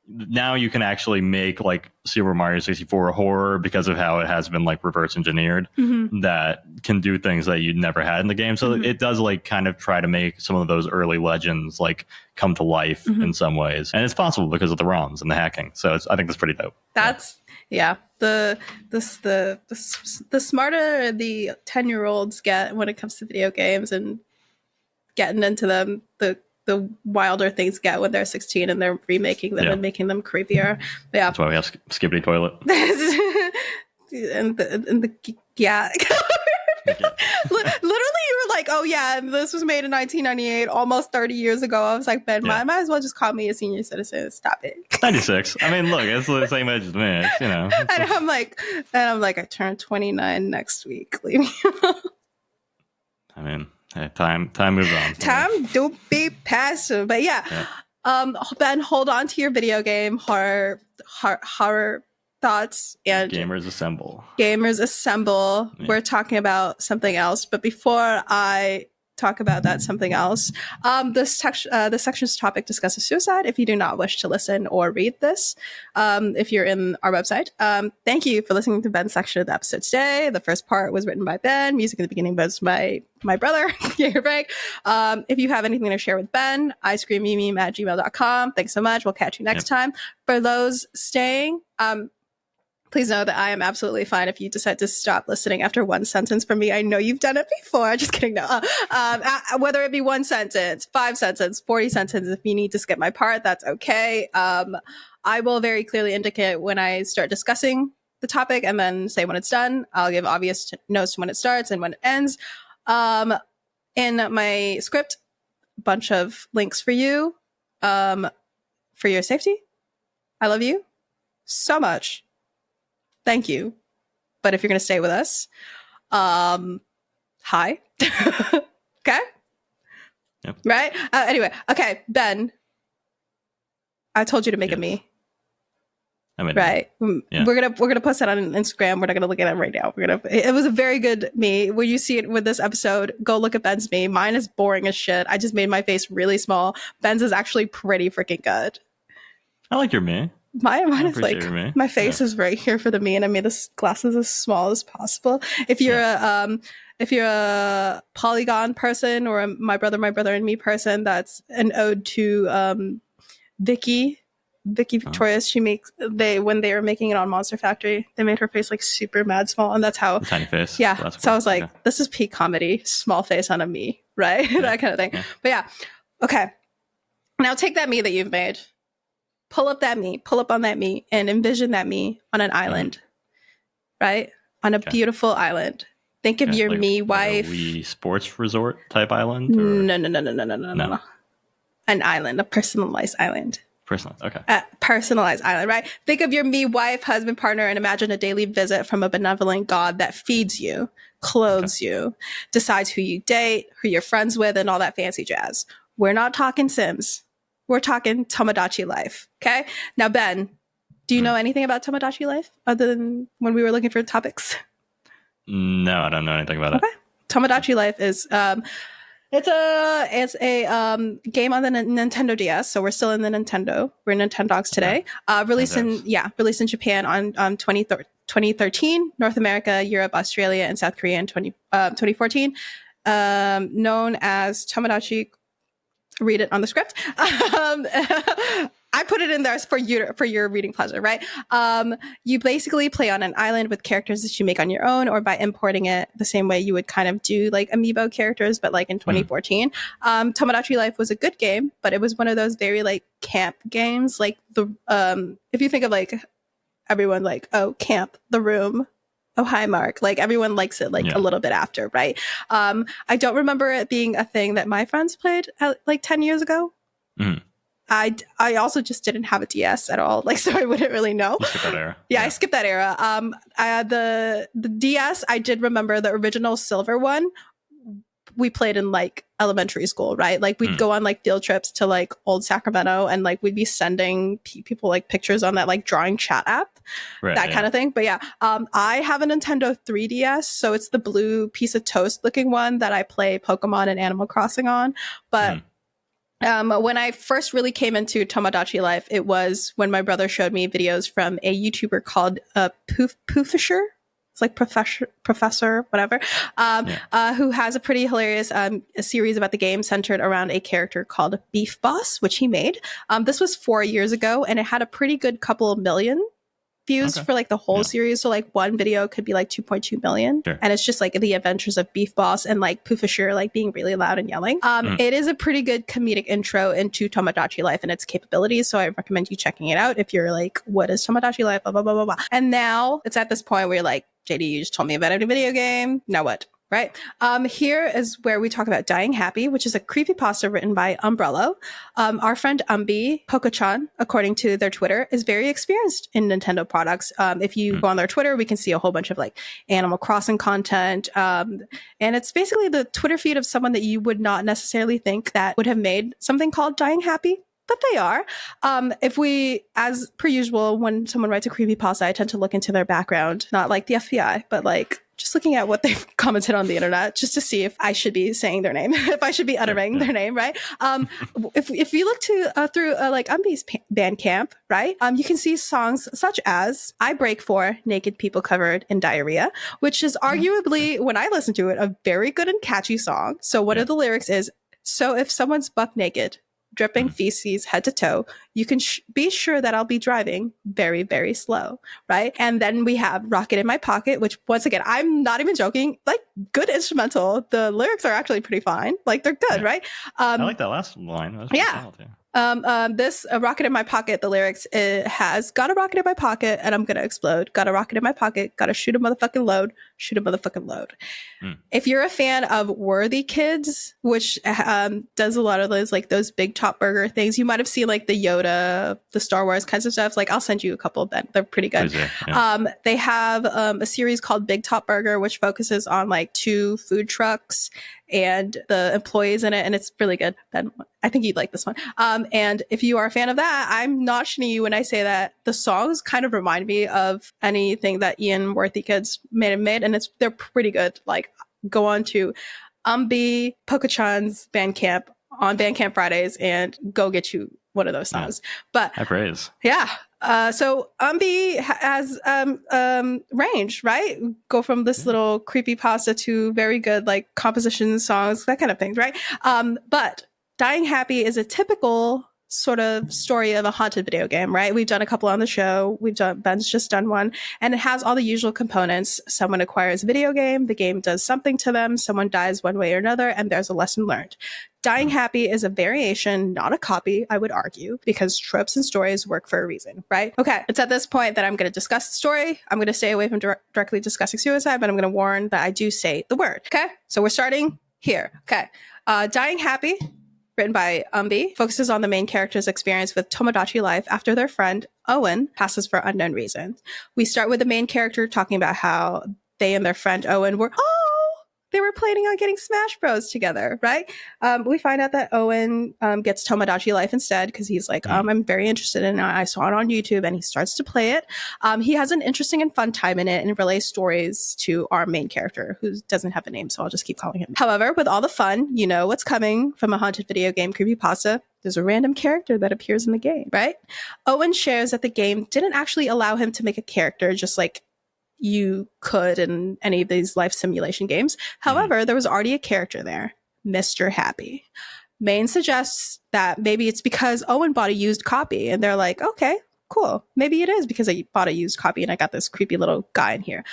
Speaker 1: now you can actually make like Super Mario 64 horror because of how it has been like reverse engineered that can do things that you'd never had in the game. So it does like kind of try to make some of those early legends like come to life in some ways. And it's possible because of the ROMs and the hacking. So I think that's pretty dope.
Speaker 2: That's the smarter the 10-year-olds get when it comes to video games and getting into them, the wilder things get when they're 16 and they're remaking them and making them creepier. But yeah,
Speaker 1: that's why we have Skibbity Toilet.
Speaker 2: and the literally you were like, oh yeah, this was made in 1998, almost 30 years ago. I was like, Ben, might as well just call me a senior citizen. Stop it.
Speaker 1: 96. I mean, look, it's the same age as me.
Speaker 2: And I'm like, I turned 29 next week. Leave me alone.
Speaker 1: I mean, hey, time moves on.
Speaker 2: Time do be passing. But yeah. Ben, hold on to your video game horror thoughts and
Speaker 1: Gamers Assemble.
Speaker 2: Yeah. We're talking about something else, but before I talk about that something else, this section's topic discusses suicide. If you do not wish to listen or read this, if you're in our website, thank you for listening to Ben's section of the episode today. The first part was written by Ben. Music at the beginning was by my brother, Frank. If you have anything to share with Ben, icecreammeme@gmail.com. Thanks so much. We'll catch you next time. For those staying, please know that I am absolutely fine if you decide to stop listening after one sentence from me. I know you've done it before. Just kidding. No. Whether it be one sentence, 5 sentences, 40 sentences, if you need to skip my part, that's okay. I will very clearly indicate when I start discussing the topic and then say when it's done. I'll give obvious notes to when it starts and when it ends. In my script, a bunch of links for you, for your safety. I love you so much. Thank you. But if you're going to stay with us, hi. Okay.
Speaker 1: Yep.
Speaker 2: Right. Anyway. Okay. Ben, I told you to make a me.
Speaker 1: I mean,
Speaker 2: right.
Speaker 1: Yeah.
Speaker 2: We're gonna post it on Instagram. We're not gonna look at it right now. It was a very good me. When you see it with this episode, go look at Ben's me. Mine is boring as shit. I just made my face really small. Ben's is actually pretty freaking good.
Speaker 1: I like your me.
Speaker 2: Mine is like my face is right here for the me, and I made the glasses as small as possible. If you're a polygon person or a my brother and me person, that's an ode to Vicky Victorious. She makes when they were making it on Monster Factory, they made her face like super mad small, and that's how
Speaker 1: tiny face.
Speaker 2: Yeah. So, cool. I was like, this is peak comedy, small face on a me, right? That kind of thing. Yeah. But yeah, okay. Now take that me that you've made. Pull up on that me, and envision that me on an island, right? On a beautiful island. Think of your me wife.
Speaker 1: Like a Wii Sports Resort type island? Or?
Speaker 2: No. An island, a personalized island.
Speaker 1: Okay.
Speaker 2: A personalized island, right? Think of your me wife, husband, partner, and imagine a daily visit from a benevolent God that feeds you, clothes you, decides who you date, who you're friends with, and all that fancy jazz. We're not talking Sims. We're talking Tomodachi Life, okay? Now, Ben, do you know anything about Tomodachi Life other than when we were looking for topics?
Speaker 1: No, I don't know anything about it.
Speaker 2: Tomodachi Life is it's a game on the Nintendo DS, so we're still in the Nintendo. We're Nintendogs today. Released in Japan on 2013, North America, Europe, Australia, and South Korea in 2014. Known as Tomodachi. Read it on the script. I put it in there for your reading pleasure, right? You basically play on an island with characters that you make on your own, or by importing it the same way you would kind of do like amiibo characters, but like in 2014. Tomodachi Life was a good game, but it was one of those very like camp games. Like if you think of like everyone like, oh, camp, The Room, oh, hi, Mark. Like everyone likes it a little bit after, right? I don't remember it being a thing that my friends played like 10 years ago. I also just didn't have a DS at all, like, so I wouldn't really know.
Speaker 1: You skipped that era.
Speaker 2: Yeah, I skipped that era. The DS, I did remember the original silver one. We played in like elementary school, right? Like we'd go on like field trips to like old Sacramento, and like we'd be sending people like pictures on that like drawing chat app, that kind of thing. But yeah, I have a Nintendo 3DS, so it's the blue piece of toast looking one that I play Pokemon and Animal Crossing on. But when I first really came into Tomodachi Life, it was when my brother showed me videos from a YouTuber called Poofisher. It's like professor, whatever, who has a pretty hilarious a series about the game centered around a character called Beef Boss, which he made. This was 4 years ago, and it had a pretty good couple of million views for like the whole series. So like one video could be like 2.2 million. Sure. And it's just like the adventures of Beef Boss and like Poofisher like being really loud and yelling. It is a pretty good comedic intro into Tomodachi Life and its capabilities. So I recommend you checking it out if you're like, what is Tomodachi Life? Blah, blah, blah, blah, blah. And now it's at this point where you're like, JD, you just told me about a video game. Now what? Right? Here is where we talk about Dying Happy, which is a creepypasta written by Umbrello. Our friend Umbi, Poco-chan, according to their Twitter, is very experienced in Nintendo products. If you go on their Twitter, we can see a whole bunch of like Animal Crossing content. And it's basically the Twitter feed of someone that you would not necessarily think that would have made something called Dying Happy. But they are. If we, as per usual, when someone writes a creepypasta, I tend to look into their background, not like the FBI, but like just looking at what they've commented on the internet, just to see if I should be saying their name, if I should be uttering their name, right? If you look through like Umbi's Bandcamp, right, you can see songs such as "I Break For," Naked People Covered in Diarrhea, which is arguably, when I listen to it, a very good and catchy song. So one of the lyrics is, "So if someone's buck naked, dripping feces head to toe, you can be sure that I'll be driving very, very slow," right? And then we have "Rocket in My Pocket," which, once again, I'm not even joking, like, good instrumental. The lyrics are actually pretty fine. Like, they're good, right?
Speaker 1: I like that last line. That was solid,
Speaker 2: This A Rocket in My Pocket, the lyrics, it has got a rocket in my pocket and I'm gonna explode. Got a rocket in my pocket, gotta shoot a motherfucking load, shoot a motherfucking load. If you're a fan of Worthy Kids, which does a lot of those like those big top burger things, you might have seen like the Yoda, the Star Wars kinds of stuff. Like I'll send you a couple of them. They're pretty good. Yeah. They have a series called Big Top Burger, which focuses on like 2 food trucks and the employees in it, and it's really good. Ben, I think you'd like this one. And if you are a fan of that, I'm not shitting you when I say that the songs kind of remind me of anything that Ian Worthy Kids may have made, and they're pretty good. Like, go on to Poca-chan's Bandcamp on Bandcamp Fridays and go get you one of those songs. But
Speaker 1: high praise.
Speaker 2: Yeah. So has range, right? Go from this little creepypasta to very good like composition songs, that kind of thing, right? But Dying Happy is a typical sort of story of a haunted video game, right? We've done a couple on the show. Ben's just done one, and it has all the usual components. Someone acquires a video game, the game does something to them, someone dies one way or another, and there's a lesson learned. Dying Happy is a variation, not a copy, I would argue, because tropes and stories work for a reason, right? Okay, it's at this point that I'm going to discuss the story. I'm going to stay away from directly discussing suicide, but I'm going to warn that I do say the word, okay? So we're starting here, okay? Dying Happy, written by focuses on the main character's experience with Tomodachi Life after their friend Owen passes for unknown reasons. We start with the main character talking about how they and their friend Owen they were planning on getting Smash Bros together, right? We find out that Owen gets Tomodachi Life instead because he's like, I'm very interested in it. I saw it on YouTube, and he starts to play it. He has an interesting and fun time in it and relays stories to our main character, who doesn't have a name, so I'll just keep calling him. However, with all the fun, you know what's coming from a haunted video game creepypasta. There's a random character that appears in the game, right? Owen shares that the game didn't actually allow him to make a character just like you could in any of these life simulation games. However, there was already a character there, Mr. Happy. Maine suggests that maybe it's because Owen bought a used copy, and they're like, okay, cool. Maybe it is because I bought a used copy and I got this creepy little guy in here.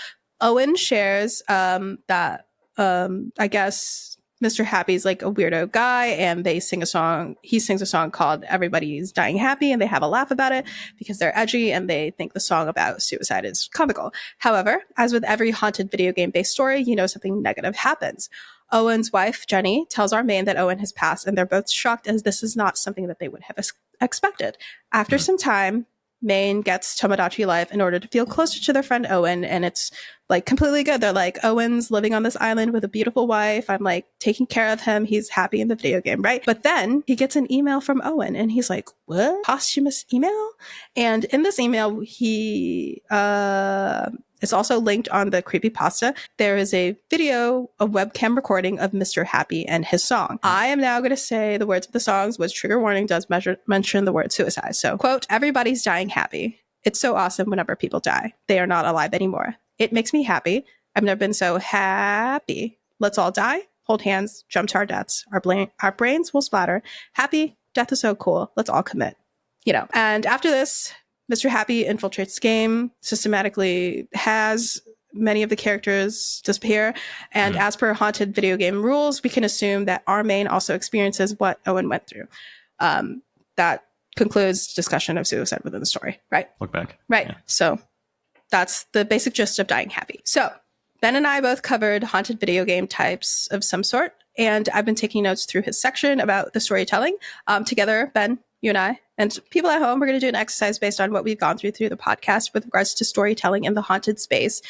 Speaker 2: Owen shares that I guess Mr. Happy's like a weirdo guy, and they sing a song. He sings a song called Everybody's Dying Happy, and they have a laugh about it because they're edgy and they think the song about suicide is comical. However, as with every haunted video game based story, you know something negative happens. Owen's wife, Jenny, tells our main that Owen has passed, and they're both shocked as this is not something that they would have expected. After some time, Maine gets Tomodachi Life in order to feel closer to their friend Owen, and it's like completely good. They're like, Owen's living on this island with a beautiful wife. I'm like taking care of him. He's happy in the video game, right? But then he gets an email from Owen, and he's like, what? Posthumous email? And in this email, he it's also linked on the creepypasta. There is a video, a webcam recording of Mr. Happy and his song. I am now going to say the words of the songs, which trigger warning does mention the word suicide. So, quote, everybody's dying happy. It's so awesome whenever people die. They are not alive anymore. It makes me happy. I've never been so happy. Let's all die, hold hands, jump to our deaths. Our brains will splatter. Happy, death is so cool. Let's all commit. You know, and after this, Mr. Happy infiltrates the game, systematically has many of the characters disappear, and as per haunted video game rules, we can assume that our main also experiences what Owen went through. That concludes discussion of suicide within the story, right?
Speaker 1: Look back.
Speaker 2: Right.
Speaker 1: Yeah.
Speaker 2: So that's the basic gist of Dying Happy. So Ben and I both covered haunted video game types of some sort, and I've been taking notes through his section about the storytelling. Together, Ben, you and I, and people at home, we're going to do an exercise based on what we've gone through the podcast with regards to storytelling in the haunted space,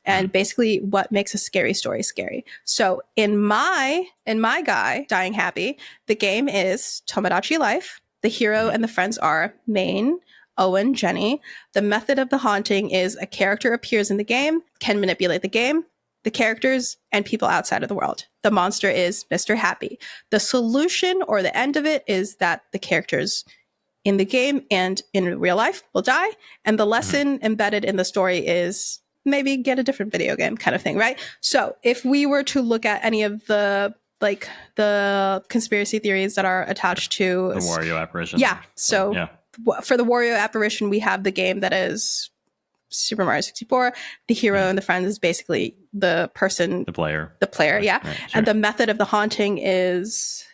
Speaker 2: and basically what makes a scary story scary. So in my guy, Dying Happy, the game is Tomodachi Life. The hero and the friends are Maine, Owen, Jenny. The method of the haunting is a character appears in the game, can manipulate the game, the characters, and people outside of the world. The monster is Mr. Happy. The solution or the end of it is that the characters in the game and in real life will die. And the lesson embedded in the story is maybe get a different video game kind of thing, right? So if we were to look at any of the conspiracy theories that are attached to
Speaker 1: the Wario apparition.
Speaker 2: Yeah. So for the Wario apparition, we have the game that is Super Mario 64. The hero and the friend is basically the person. The player. Yeah. Right, sure. And the method of the haunting is...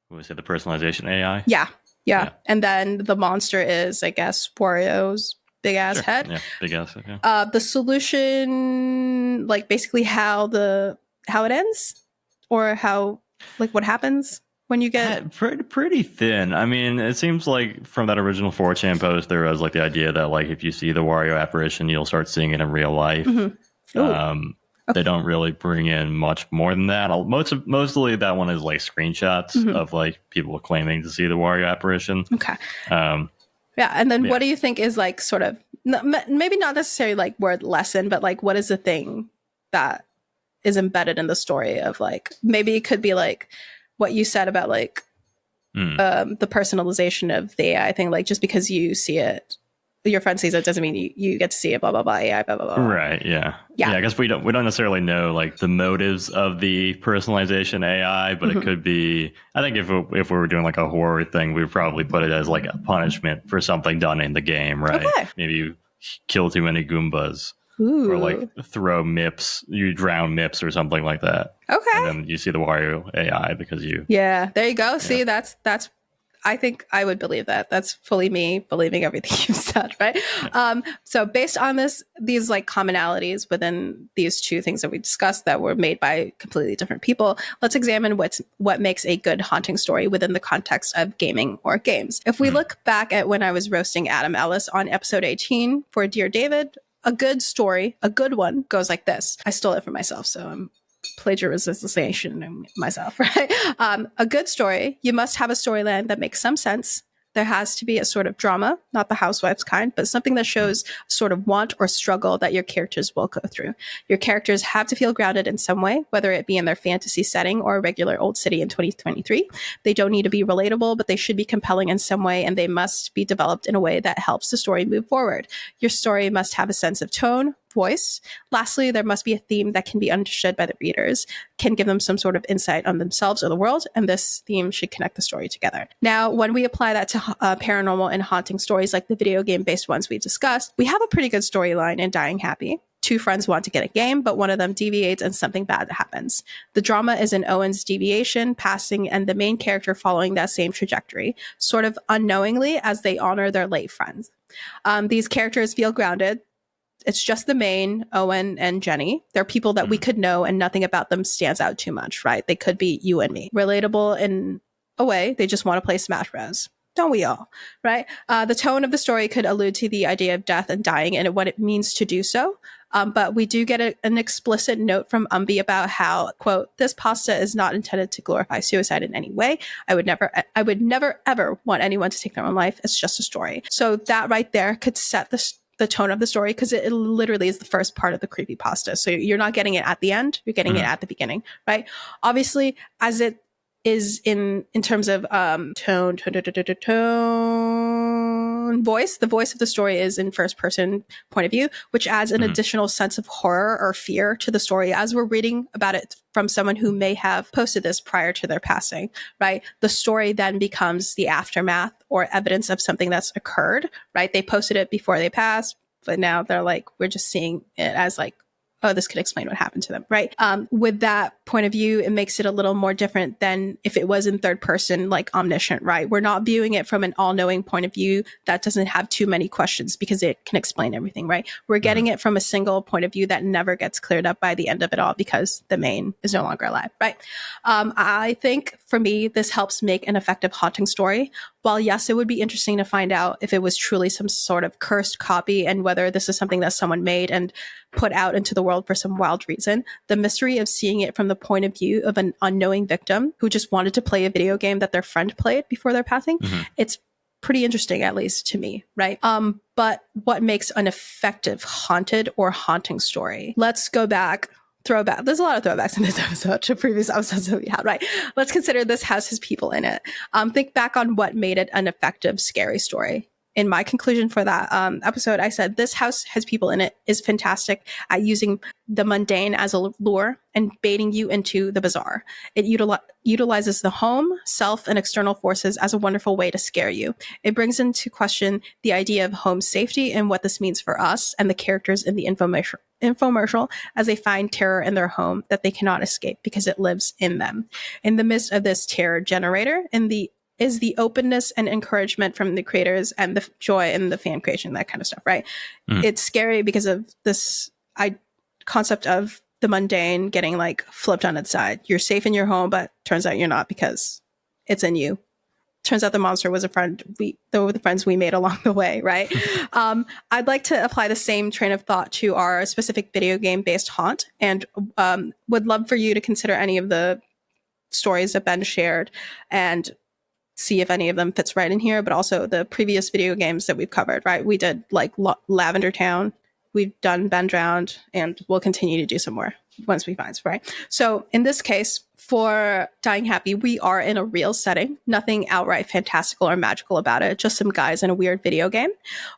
Speaker 1: What was it? The personalization AI?
Speaker 2: Yeah. Yeah.
Speaker 1: Yeah.
Speaker 2: And then the monster is, I guess, Wario's big ass
Speaker 1: Sure.
Speaker 2: head.
Speaker 1: Yeah, big ass head. Yeah.
Speaker 2: The solution, like basically how it ends, or how, like, what happens when you get.
Speaker 1: Pretty thin. I mean, it seems like from that original 4chan post, there was like the idea that like if you see the Wario apparition, you'll start seeing it in real life.
Speaker 2: Mm-hmm. Ooh.
Speaker 1: They don't really bring in much more than that. Mostly that one is like screenshots of like people claiming to see the Wario apparition.
Speaker 2: Okay.
Speaker 1: Um,
Speaker 2: Yeah, and then what do you think is like sort of maybe not necessarily like word lesson, but like what is the thing that is embedded in the story of like maybe it could be like what you said about like the personalization of the AI thing, like just because you see it, your friend sees it doesn't mean you get to see it, blah blah blah, AI, blah blah blah.
Speaker 1: Right. Yeah. I guess we don't necessarily know like the motives of the personalization AI, but it could be. I think if we were doing like a horror thing, we would probably put it as like a punishment for something done in the game, right?
Speaker 2: Okay.
Speaker 1: Maybe you kill too many Goombas.
Speaker 2: Ooh.
Speaker 1: Or like throw MIPS, you drown MIPS or something like that.
Speaker 2: Okay.
Speaker 1: And then you see the Wario AI because you.
Speaker 2: Yeah, there you go. See, that's. I think I would believe that. That's fully me believing everything you said, right? So based on these like commonalities within these two things that we discussed that were made by completely different people, let's examine what makes a good haunting story within the context of gaming or games. If we look back at when I was roasting Adam Ellis on episode 18 for Dear David, a good story, a good one, goes like this. I stole it from myself, so I'm plagiarization myself, right? A good story, you must have a storyline that makes some sense. There has to be a sort of drama, not the Housewives kind, but something that shows sort of want or struggle that your characters will go through. Your characters have to feel grounded in some way, whether it be in their fantasy setting or a regular old city in 2023. They don't need to be relatable, but they should be compelling in some way, and they must be developed in a way that helps the story move forward. Your story must have a sense of tone, voice. Lastly, there must be a theme that can be understood by the readers, can give them some sort of insight on themselves or the world, and this theme should connect the story together. Now, when we apply that to paranormal and haunting stories like the video game-based ones we discussed, we have a pretty good storyline in Dying Happy. Two friends want to get a game, but one of them deviates and something bad happens. The drama is in Owen's deviation, passing, and the main character following that same trajectory, sort of unknowingly as they honor their late friends. These characters feel grounded. It's just the main, Owen and Jenny. They're people that we could know and nothing about them stands out too much, right? They could be you and me. Relatable in a way. They just want to play Smash Bros. Don't we all, right? The tone of the story could allude to the idea of death and dying and what it means to do so. But we do get an explicit note from Umbi about how, quote, this pasta is not intended to glorify suicide in any way. I would never, ever want anyone to take their own life. It's just a story. So that right there could set the tone of the story, because it literally is the first part of the creepypasta. So you're not getting it at the end, you're getting it at the beginning, right? Obviously, as it is in terms of tone, voice, the voice of the story is in first person point of view, which adds an additional sense of horror or fear to the story as we're reading about it from someone who may have posted this prior to their passing, right? The story then becomes the aftermath or evidence of something that's occurred, right? They posted it before they passed, but now they're like, we're just seeing it as like, oh, this could explain what happened to them, right? With that point of view, it makes it a little more different than if it was in third person, like omniscient, right? We're not viewing it from an all-knowing point of view that doesn't have too many questions because it can explain everything, right? We're getting it from a single point of view that never gets cleared up by the end of it all because the main is no longer alive, right? I think for me, this helps make an effective haunting story. While yes, it would be interesting to find out if it was truly some sort of cursed copy and whether this is something that someone made and put out into the world for some wild reason, the mystery of seeing it from the point of view of an unknowing victim who just wanted to play a video game that their friend played before their passing, it's pretty interesting, at least to me, right? But what makes an effective haunted or haunting story? Let's go back. Throwback. There's a lot of throwbacks in this episode to previous episodes that we had, right? Let's consider this house has people in it. Think back on what made it an effective, scary story. In my conclusion for that episode, I said, this house has people in it is fantastic at using the mundane as a lure and baiting you into the bizarre. It utilizes the home, self, and external forces as a wonderful way to scare you. It brings into question the idea of home safety and what this means for us and the characters in the infomercial as they find terror in their home that they cannot escape because it lives in them. In the midst of this terror generator, in the is the openness and encouragement from the creators and the joy and the fan creation, that kind of stuff, right? It's scary because of this concept of the mundane getting like flipped on its side. You're safe in your home, but turns out you're not because it's in you. Turns out the monster was a friend. They were the friends we made along the way, right? I'd like to apply the same train of thought to our specific video game based haunt, and would love for you to consider any of the stories that Ben shared and see if any of them fits right in here, but also the previous video games that we've covered, right? We did like Lavender Town, we've done Ben Drowned, and we'll continue to do some more once we find, right? So in this case, for Dying Happy, we are in a real setting, nothing outright fantastical or magical about it, just some guys in a weird video game.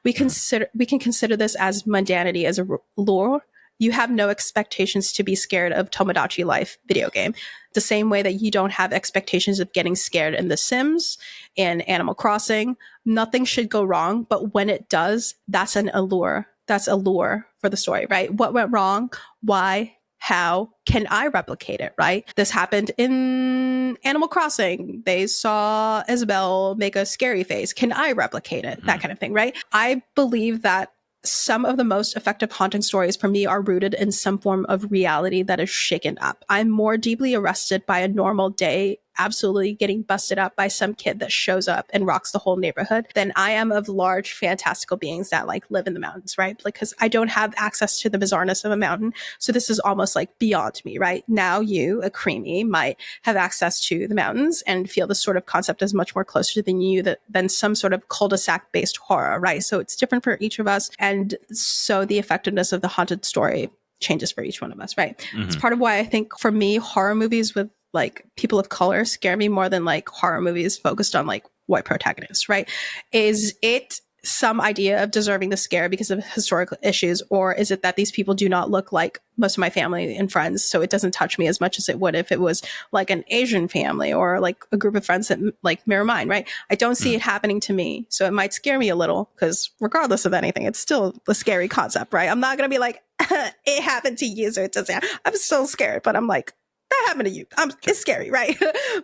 Speaker 2: We can consider this as mundanity as a lure. You have no expectations to be scared of Tomodachi Life video game, the same way that you don't have expectations of getting scared in The Sims, in Animal Crossing. Nothing should go wrong, but when it does, that's an allure. That's a lure for the story, right? What went wrong? Why? How can I replicate it, right? This happened in Animal Crossing. They saw Isabelle make a scary face. Can I replicate it? That kind of thing, right? I believe that some of the most effective haunting stories for me are rooted in some form of reality that is shaken up. I'm more deeply arrested by a normal day absolutely getting busted up by some kid that shows up and rocks the whole neighborhood than I am of large fantastical beings that like live in the mountains, right? Because I don't have access to the bizarreness of a mountain. So this is almost like beyond me, right? Now you, a creamy, might have access to the mountains and feel this sort of concept is much more closer than you than some sort of cul-de-sac based horror, right? So it's different for each of us. And so the effectiveness of the haunted story changes for each one of us, right? It's part of why I think for me, horror movies with like people of color scare me more than like horror movies focused on like white protagonists, right? Is it some idea of deserving the scare because of historical issues, or is it that these people do not look like most of my family and friends, so it doesn't touch me as much as it would if it was like an Asian family or like a group of friends that like mirror mine, right? I don't see it happening to me, so it might scare me a little because regardless of anything, it's still a scary concept, right? I'm not going to be like, it happened to you, so it doesn't happen. I'm still scared, but I'm like, that happened to you. It's scary, right?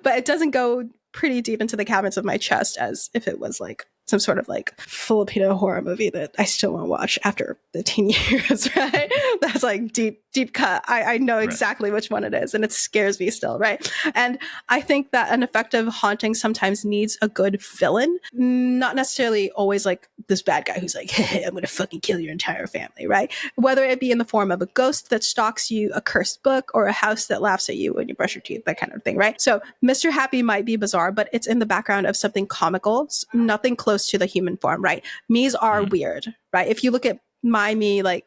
Speaker 2: But it doesn't go pretty deep into the caverns of my chest as if it was like some sort of like Filipino horror movie that I still won't watch after the teen years, right? That's like deep cut. I know exactly which one it is, and it scares me still, right? And I think that an effective haunting sometimes needs a good villain, not necessarily always like this bad guy who's like, hey, I'm gonna fucking kill your entire family, right? Whether it be in the form of a ghost that stalks you, a cursed book, or a house that laughs at you when you brush your teeth, that kind of thing, right? So Mr. Happy might be bizarre, but it's in the background of something comical, nothing close to the human form, right? Me's are weird, right? If you look at my me, like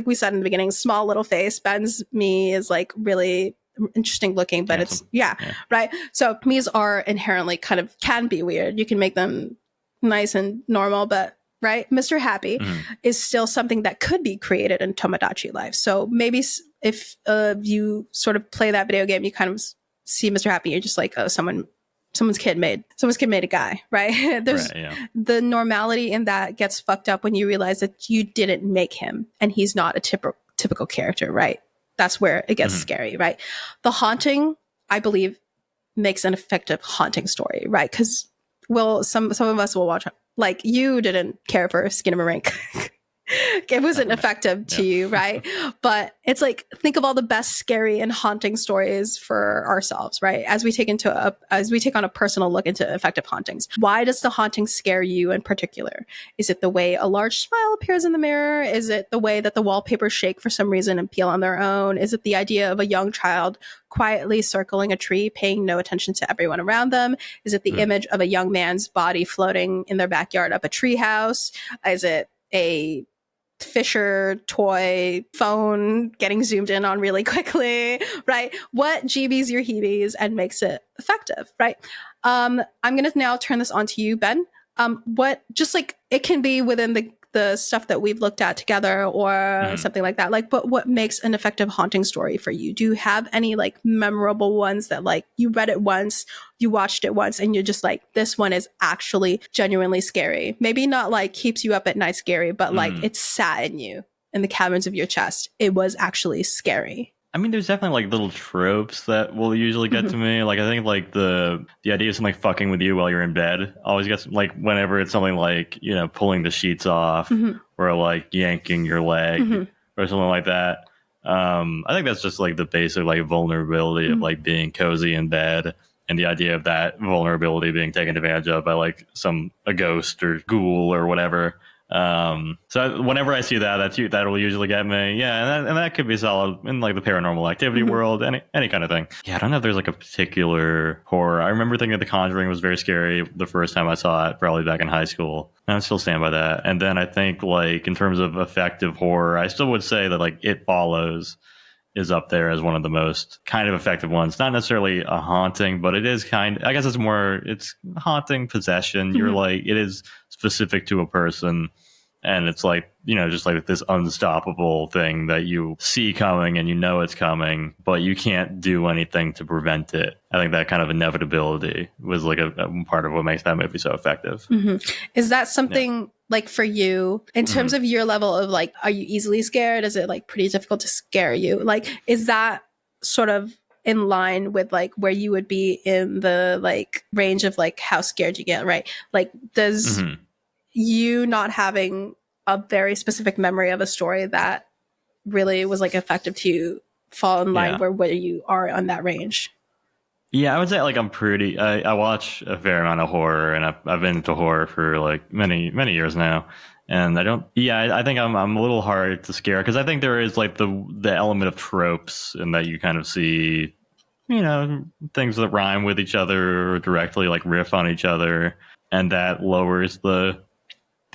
Speaker 2: we said in the beginning, small little face. Ben's me is like really interesting looking, but handsome. Right? So me's are inherently kind of can be weird. You can make them nice and normal, but right? Mr. Happy is still something that could be created in Tomodachi Life. So maybe if you sort of play that video game, you kind of see Mr. Happy, you're just like, oh, someone's kid made a guy, right? There's the normality in that gets fucked up when you realize that you didn't make him and he's not a typical character, right? That's where it gets scary, right? The haunting, I believe, makes an effective haunting story, right? Because some of us will watch, like you didn't care for Skinamarink. It wasn't effective to you, right? But it's like, think of all the best scary and haunting stories for ourselves, right? As we take on a personal look into effective hauntings. Why does the haunting scare you in particular? Is it the way a large smile appears in the mirror? Is it the way that the wallpapers shake for some reason and peel on their own? Is it the idea of a young child quietly circling a tree, paying no attention to everyone around them? Is it the image of a young man's body floating in their backyard up a treehouse? Is it a Fisher toy phone getting zoomed in on really quickly, right? What GBs your heebies and makes it effective, right? I'm going to now turn this on to you, Ben. What, just like it can be within the stuff that we've looked at together or something like that, like, but what makes an effective haunting story for you? Do you have any like memorable ones that like you read it once, you watched it once, and you're just like, this one is actually genuinely scary? Maybe not like keeps you up at night scary, but like it sat in you in the caverns of your chest. It was actually scary.
Speaker 1: I mean, there's definitely like little tropes that will usually get to me. Like I think like the idea of something fucking with you while you're in bed always gets like whenever it's something like, you know, pulling the sheets off or like yanking your leg or something like that. I think that's just like the basic like vulnerability of like being cozy in bed and the idea of that vulnerability being taken advantage of by like a ghost or ghoul or whatever. So whenever I see that'll usually get me. Yeah, and that could be solid in like the paranormal activity world, any kind of thing. Yeah, I don't know if there's like a particular horror. I remember thinking The Conjuring was very scary the first time I saw it, probably back in high school. And I still stand by that. And then I think like in terms of effective horror, I still would say that like It Follows is up there as one of the most kind of effective ones. Not necessarily a haunting, but it is I guess it's haunting possession. You're like, it is specific to a person. And it's like, you know, just like this unstoppable thing that you see coming and you know it's coming, but you can't do anything to prevent it. I think that kind of inevitability was like a part of what makes that movie so effective.
Speaker 2: Is that something like for you in terms of your level of like, are you easily scared? Is it like pretty difficult to scare you? Like, is that sort of in line with like where you would be in the like range of like how scared you get, right? Like, does you not having a very specific memory of a story that really was like effective to you fall in line where you are on that range?
Speaker 1: Yeah, I would say like I watch a fair amount of horror, and I've been into horror for like many years now, and I think I'm a little hard to scare because I think there is like the element of tropes in that you kind of see, you know, things that rhyme with each other or directly like riff on each other, and that lowers the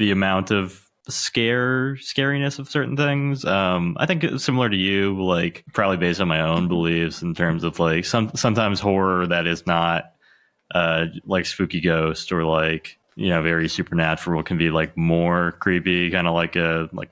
Speaker 1: amount of scariness of certain things. I think it's similar to you, like probably based on my own beliefs in terms of like sometimes horror that is not like spooky ghost or like, you know, very supernatural can be like more creepy, kind of like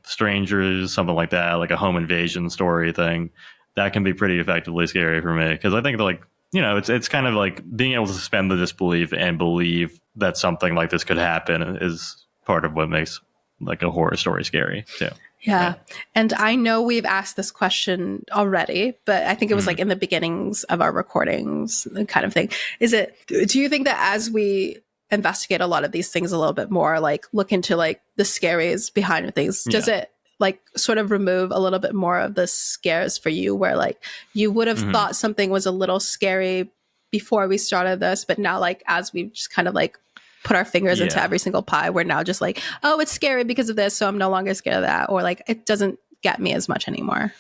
Speaker 1: Strangers, something like that, like a home invasion story thing. That can be pretty effectively scary for me because I think like, you know, it's kind of like being able to suspend the disbelief and believe that something like this could happen is part of what makes like a horror story scary too.
Speaker 2: Yeah. And I know we've asked this question already, but I think it was like in the beginnings of our recordings kind of thing. Do you think that as we investigate a lot of these things a little bit more, like look into like the scaries behind things, does it like sort of remove a little bit more of the scares for you where like you would have thought something was a little scary before we started this, but now like as we've just kind of like put our fingers into every single pie, we're now just like, oh, it's scary because of this, so I'm no longer scared of that, or like it doesn't get me as much anymore.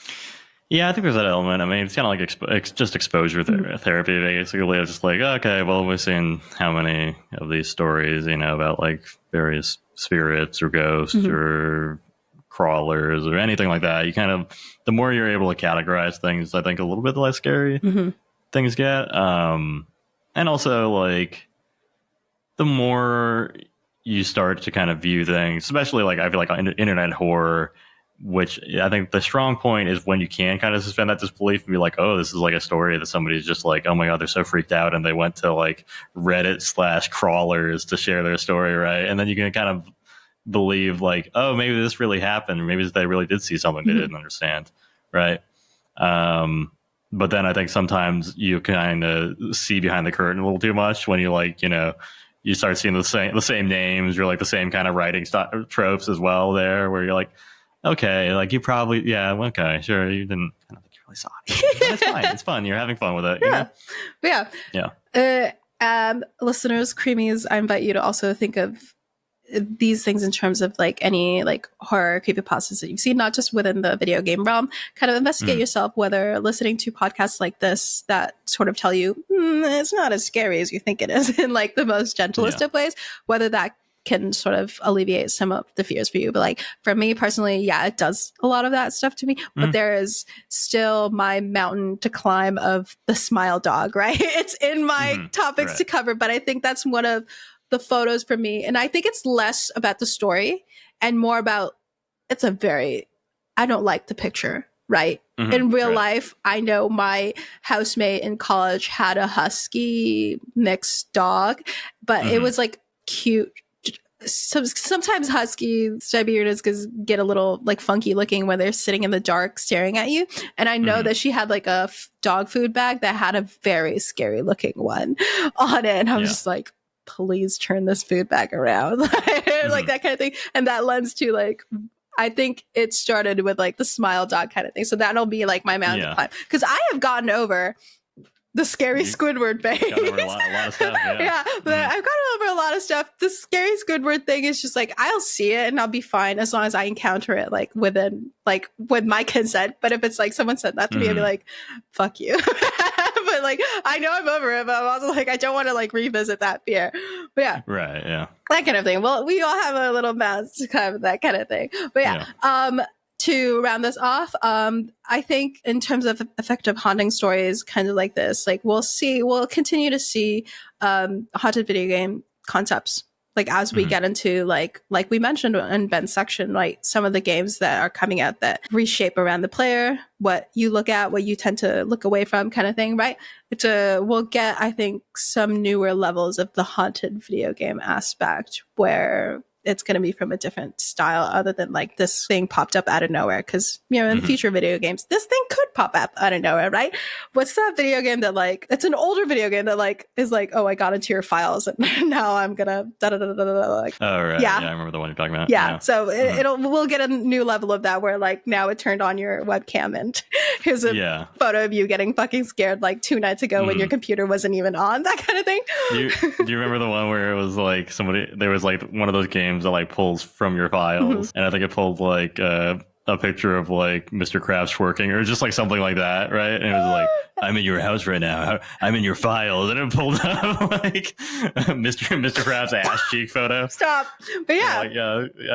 Speaker 1: Yeah, I think there's that element. I mean, it's kind of like just exposure therapy, basically. It's just like, okay, well, we've seen how many of these stories, you know, about like various spirits or ghosts or crawlers or anything like that. You kind of, the more you're able to categorize things, I think a little bit less scary things get. And also like, the more you start to kind of view things, especially like I feel like internet horror, which I think the strong point is when you can kind of suspend that disbelief and be like, oh, this is like a story that somebody's just like, oh my God, they're so freaked out. And they went to like Reddit/crawlers to share their story. Right. And then you can kind of believe like, oh, maybe this really happened. Maybe they really did see something they didn't understand. Right. But then I think sometimes you kind of see behind the curtain a little too much when you like, you know, you start seeing the same names, you're like the same kind of writing tropes as well there, where you're like, okay, like you probably, okay, sure, you didn't, I don't think you really saw it. But it's fine, it's fun, you're having fun with it.
Speaker 2: Listeners, creamies, I invite you to also think of these things in terms of like any like horror creepypastas that you've seen, not just within the video game realm. Kind of investigate yourself, whether listening to podcasts like this that sort of tell you it's not as scary as you think it is in like the most gentlest of ways, whether that can sort of alleviate some of the fears for you. But like for me personally, it does a lot of that stuff to me, but there is still my mountain to climb of the smile dog, right? It's in my topics to cover, but I think that's one of the photos for me. And I think it's less about the story and more about I don't like the picture, right? In real life, I know my housemate in college had a husky mixed dog, but it was like cute sometimes husky Siberians get a little like funky looking when they're sitting in the dark staring at you. And I know that she had like a dog food bag that had a very scary looking one on it. And I was just like, please turn this food bag around. Like that kind of thing. And that lends to like, I think it started with like the smile dog kind of thing. So that'll be like my mountain climb. Because I have gotten over the scary Squidward phase.
Speaker 1: Got over a lot of stuff. Yeah,
Speaker 2: but I've gotten over a lot of stuff. The scary Squidward thing is just like I'll see it and I'll be fine as long as I encounter it like within like with my consent. But if it's like someone said that to me, I'd be like, "Fuck you." But like I know I'm over it, but I'm also like I don't want to like revisit that fear. But yeah,
Speaker 1: right, yeah,
Speaker 2: that kind of thing. Well, we all have a little mouse to climb that kind of thing. But yeah. To round this off, I think in terms of effective haunting stories, kind of like this, like we'll continue to see haunted video game concepts. Like as we get into like we mentioned in Ben's section, like some of the games that are coming out that reshape around the player, what you look at, what you tend to look away from, kind of thing, right? We'll get, I think, some newer levels of the haunted video game aspect where it's going to be from a different style other than like this thing popped up out of nowhere. Because, you know, in future video games, this thing could pop up out of nowhere, right? What's that video game that like, it's an older video game that like is like, oh, I got into your files and now I'm going to like. Oh,
Speaker 1: right. Yeah, I remember the one you're talking about.
Speaker 2: Yeah. So we'll get a new level of that where like now it turned on your webcam and here's a photo of you getting fucking scared like 2 nights ago when your computer wasn't even on, that kind of thing.
Speaker 1: Do you remember the one where it was like there was like one of those games that like pulls from your files and I think it pulled like a picture of like Mr. Krabs working or just like something like that, right? And it was like, I'm in your house right now. I'm in your files. And it pulled up like Mr. Krabs' ass cheek photo.
Speaker 2: Stop. But yeah.
Speaker 1: Like,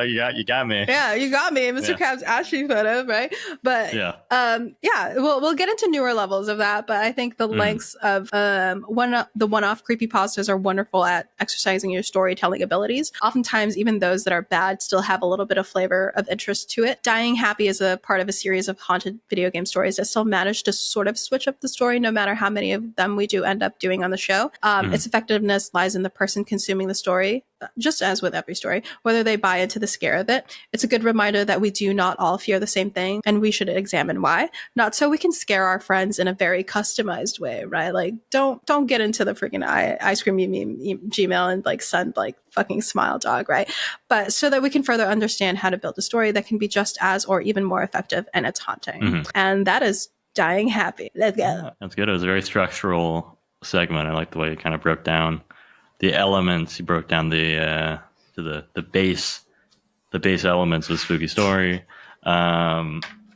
Speaker 1: you got me.
Speaker 2: Yeah, you got me. Mr. Krabs' ass cheek photo, right? But we'll get into newer levels of that. But I think the lengths of the one-off creepypastas are wonderful at exercising your storytelling abilities. Oftentimes, even those that are bad still have a little bit of flavor of interest to it. Dying Happy is a part of a series of haunted video game stories that still manage to sort of switch up the story, no matter how many of them we do end up doing on the show. Its effectiveness lies in the person consuming the story, just as with every story, whether they buy into the scare of it. It's a good reminder that we do not all fear the same thing, and we should examine why. Not so we can scare our friends in a very customized way, right? Like, don't get into the freaking ice cream Gmail and like send like fucking smile dog, right? But so that we can further understand how to build a story that can be just as or even more effective, and it's haunting. And that is Dying Happy. Let's go.
Speaker 1: Yeah, that's good. It was a very structural segment. I like the way you kind of broke down the elements. You broke down the base elements of Spooky Story.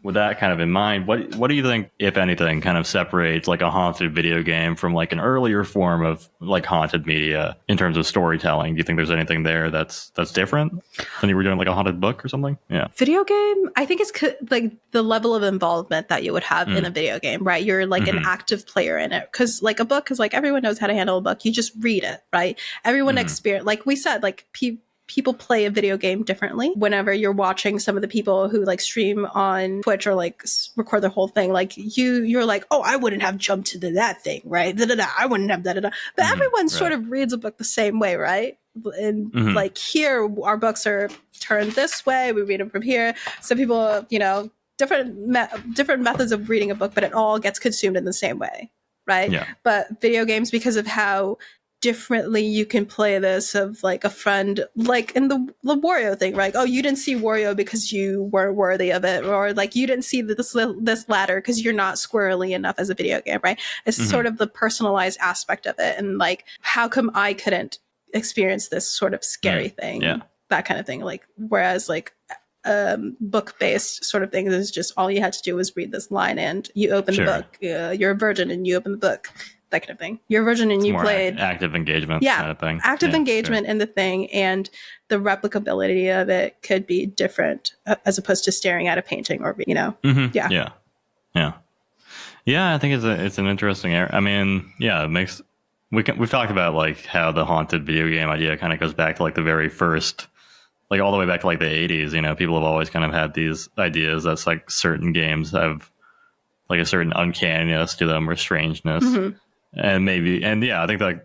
Speaker 1: With that kind of in mind, what do you think, if anything, kind of separates like a haunted video game from like an earlier form of like haunted media in terms of storytelling? Do you think there's anything there that's different than you were doing like a haunted book or something? Yeah.
Speaker 2: Video game, I think it's like the level of involvement that you would have in a video game, right? You're like an active player in it. Because like a book is like everyone knows how to handle a book. You just read it, right? Everyone experience, like we said, like people play a video game differently. Whenever you're watching some of the people who like stream on Twitch or like record the whole thing, like you're like, oh, I wouldn't have jumped into that thing, right? I wouldn't have da-da-da. But everyone sort of reads a book the same way, right? And like here, our books are turned this way. We read them from here. Some people, you know, different methods of reading a book, but it all gets consumed in the same way, right? Yeah. But video games, because of how differently you can play this, of like a friend, like in the Wario thing, right? Oh, you didn't see Wario because you weren't worthy of it, or like you didn't see this ladder because you're not squirrely enough as a video game, right? It's sort of the personalized aspect of it, and like, how come I couldn't experience this sort of scary thing? Yeah. That kind of thing. Like, whereas like book-based sort of thing is just all you had to do was read this line and you open the book. You're a virgin and you open the book. That kind of thing. You're a virgin and you played
Speaker 1: active engagement kind of thing.
Speaker 2: Active engagement in the thing, and the replicability of it could be different as opposed to staring at a painting or, you know. Yeah, I think it's an interesting area. I mean, yeah, it makes we've talked about like how the haunted video game idea kind of goes back to like the very first, like all the way back to like the 80s. You know, people have always kind of had these ideas that's like certain games have like a certain uncanniness to them or strangeness. And I think like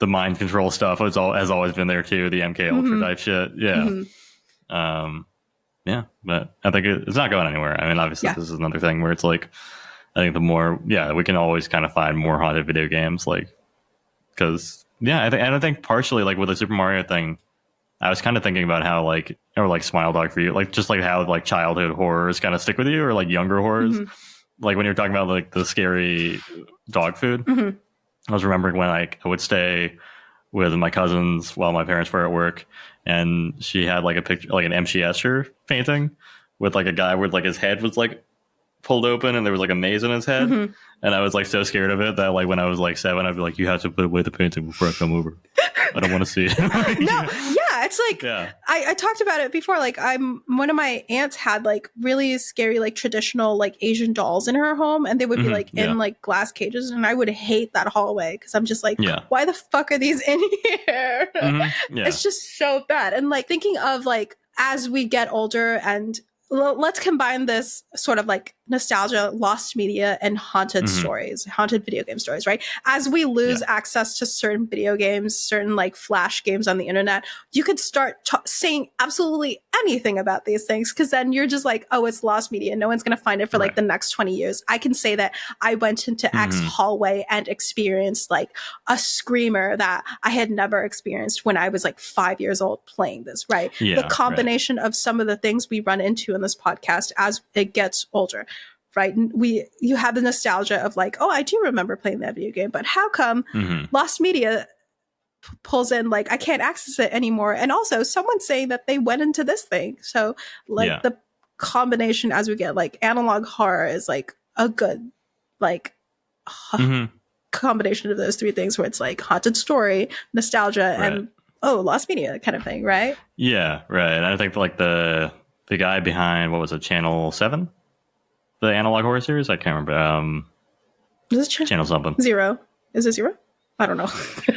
Speaker 1: the mind control stuff has always been there too. The MK Ultra type shit. Yeah. Yeah, but I think it's not going anywhere. I mean, obviously, this is another thing where it's like, I think the more, we can always kind of find more haunted video games, like, because, I think partially, like, with the Super Mario thing, I was kind of thinking about how, like, or like Smile Dog for you, like, just like how, like, childhood horrors kind of stick with you, or like younger horrors. Like, when you're talking about, like, the scary dog food, I was remembering when, like, I would stay with my cousins while my parents were at work, and she had like a picture, like an M.C. Escher painting with like a guy with like his head was like pulled open and there was like a maze in his head. And I was like so scared of it that like when I was like 7, I'd be like, you have to put away the painting before I come over. I don't want to see it.
Speaker 2: It's like I talked about it before. Like one of my aunts had like really scary like traditional like Asian dolls in her home, and they would be like in like glass cages, and I would hate that hallway because I'm just like, why the fuck are these in here? It's just so bad. And like thinking of like as we get older, and let's combine this sort of like nostalgia, lost media, and haunted stories, haunted video game stories, right? As we lose access to certain video games, certain like flash games on the internet, you could start saying absolutely anything about these things, because then you're just like, oh, it's lost media. No one's going to find it for like the next 20 years. I can say that I went into X hallway and experienced like a screamer that I had never experienced when I was like 5 years old playing this, right? The combination of some of the things we run into in this podcast as it gets older, right? You have the nostalgia of like, oh, I do remember playing that video game, but how come lost media pulls in like I can't access it anymore? And also someone saying that they went into this thing. So like the combination as we get like analog horror is like a good like combination of those three things, where it's like haunted story, nostalgia, and lost media kind of thing, right? Yeah, right. And
Speaker 1: I think like the guy behind, what was it, Channel 7? The analog horror series? I can't remember.
Speaker 2: Is it
Speaker 1: Channel something.
Speaker 2: 0? Is it 0? I don't know.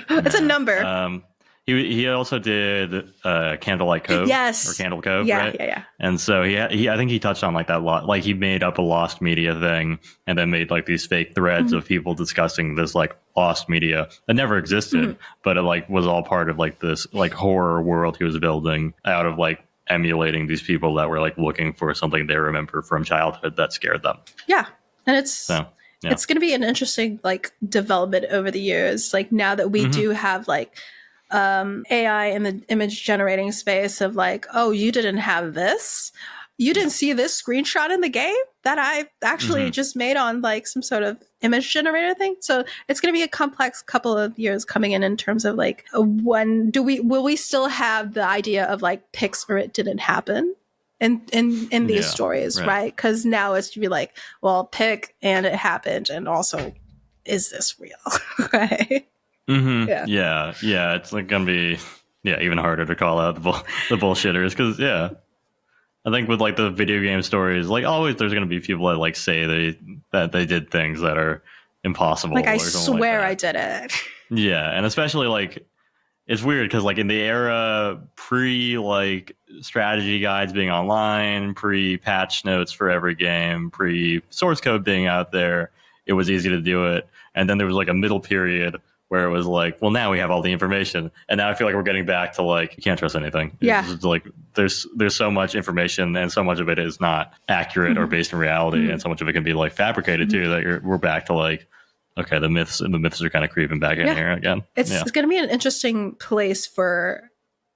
Speaker 2: It's a number.
Speaker 1: He also did Candlelight Cove.
Speaker 2: Yes.
Speaker 1: Or Candle Cove,
Speaker 2: right?
Speaker 1: Yeah. And so he I think he touched on like that lot. Like he made up a lost media thing and then made like these fake threads of people discussing this like lost media that never existed, but it like was all part of like this like horror world he was building out of like emulating these people that were like looking for something they remember from childhood that scared them.
Speaker 2: Yeah. And it's going to be an interesting like development over the years. Like now that we do have like AI in the image generating space of like, oh, you didn't have this. You didn't see this screenshot in the game that I actually just made on like some sort of image generator thing. So it's going to be a complex couple of years coming in terms of like, when will we still have the idea of like pics or it didn't happen in these stories, right? Because now it's to be like, well, pic and it happened, and also, is this real? Right? Yeah.
Speaker 1: It's like gonna be even harder to call out the bullshitters, because I think with like the video game stories, like always there's gonna be people that like say that they did things that are impossible.
Speaker 2: Like I swear I did it.
Speaker 1: Yeah, and especially like it's weird because like in the era pre like strategy guides being online, pre patch notes for every game, pre source code being out there, it was easy to do it. And then there was like a middle period where it was like, well, now we have all the information, and now I feel like we're getting back to like you can't trust anything. It's like there's so much information, and so much of it is not accurate or based in reality, and so much of it can be like fabricated too. That we're back to like, okay, the myths are kind of creeping back in here again.
Speaker 2: It's going to be an interesting place for.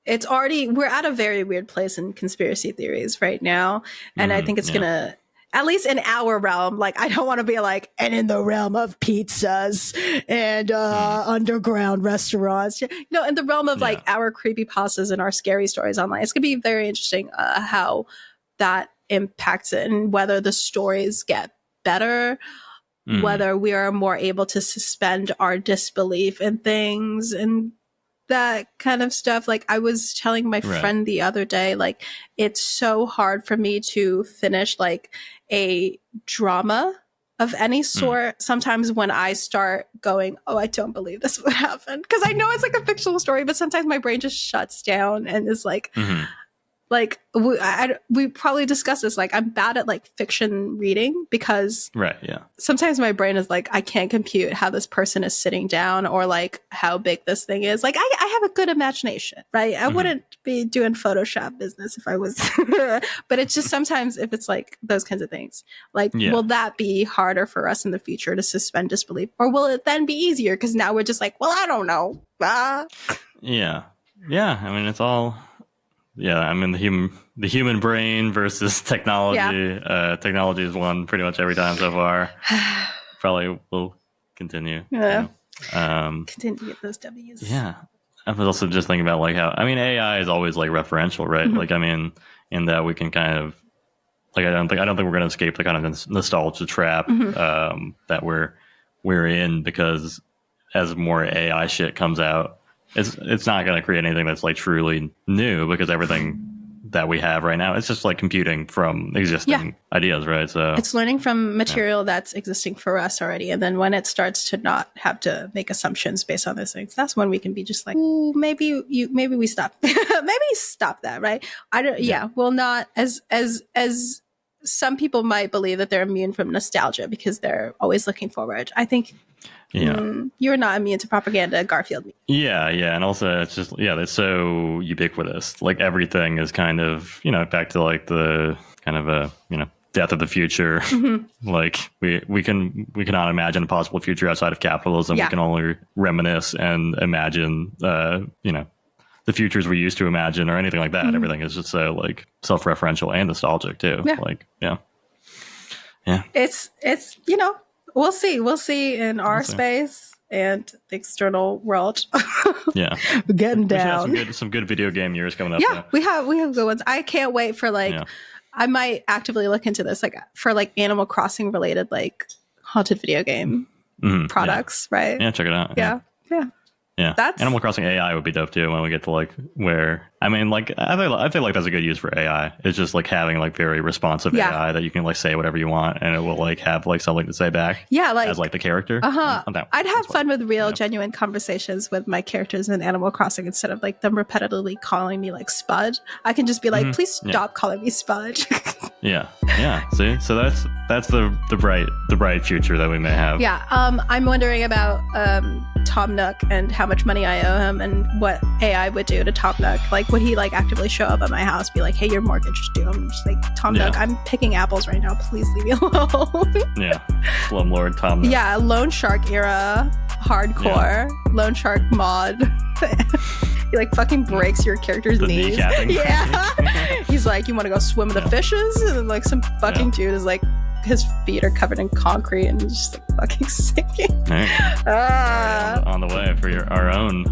Speaker 2: We're at a very weird place in conspiracy theories right now, and I think it's gonna. At least in our realm, like I don't want to be like, and in the realm of pizzas and underground restaurants. No, in the realm of like our creepypastas and our scary stories online, it's gonna be very interesting how that impacts it, and whether the stories get better, whether we are more able to suspend our disbelief in things and that kind of stuff. Like I was telling my friend the other day, like it's so hard for me to finish like a drama of any sort sometimes when I start going, oh, I don't believe this would happen, because I know it's like a fictional story, but sometimes my brain just shuts down and is like, Like we probably discussed this. Like I'm bad at like fiction reading because
Speaker 1: Right. Yeah.
Speaker 2: sometimes my brain is like I can't compute how this person is sitting down or like how big this thing is. Like I have a good imagination, right? I wouldn't be doing Photoshop business if I was, but it's just sometimes if it's like those kinds of things. Like, will that be harder for us in the future to suspend disbelief, or will it then be easier because now we're just like, well, I don't know.
Speaker 1: Yeah. Yeah. I mean, it's all. Yeah, I mean the human brain versus technology. Yeah. Technology has won pretty much every time so far. Probably will continue.
Speaker 2: Yeah.
Speaker 1: You know.
Speaker 2: Continue to get those W's.
Speaker 1: Yeah. I was also just thinking about like how AI is always like referential, right? Like in that we can kind of like I don't think we're going to escape the kind of nostalgia trap that we're in, because as more AI shit comes out, it's not going to create anything that's like truly new, because everything that we have right now, it's just like computing from existing ideas, right? So
Speaker 2: it's learning from material that's existing for us already, and then when it starts to not have to make assumptions based on those things, that's when we can be just like, ooh, maybe we stop, maybe stop that, right? I don't. Yeah, well, not as some people might believe that they're immune from nostalgia because they're always looking forward. I think. Yeah, you're not immune to propaganda, Garfield.
Speaker 1: Yeah, and also it's just it's so ubiquitous. Like everything is kind of back to like the kind of a death of the future. Like we cannot imagine a possible future outside of capitalism. We can only reminisce and imagine the futures we used to imagine or anything like that. Everything is just so like self-referential and nostalgic too. Like
Speaker 2: it's We'll see in our space and the external world.
Speaker 1: We're
Speaker 2: getting down.
Speaker 1: Some good video game years coming up.
Speaker 2: Yeah, we have good ones. I can't wait for I might actively look into this for Animal Crossing related haunted video game products, right?
Speaker 1: Yeah, check it out.
Speaker 2: Yeah. That's
Speaker 1: Animal Crossing AI would be dope too when we get to where I feel like that's a good use for AI. It's just having very responsive AI that you can say whatever you want and it will have something to say back.
Speaker 2: Yeah,
Speaker 1: as the character.
Speaker 2: I'd have fun with real, genuine conversations with my characters in Animal Crossing instead of them repetitively calling me Spud. I can just be please stop calling me Spud.
Speaker 1: Yeah. See, so that's the bright future that we may have.
Speaker 2: Yeah. I'm wondering about Tom Nook and how much money I owe him and what AI would do to Tom Nook. Would he actively show up at my house, be hey, your mortgage is due? I'm just Tom Nook, I'm picking apples right now. Please leave me alone.
Speaker 1: Yeah. Slumlord Tom Nook.
Speaker 2: Yeah. Loan Shark era, hardcore. Loan Shark mod. He fucking breaks your character's knees. Yeah. He's you want to go swim with the fishes? And then some fucking dude is his feet are covered in concrete and he's just fucking sinking.
Speaker 1: On the way for your own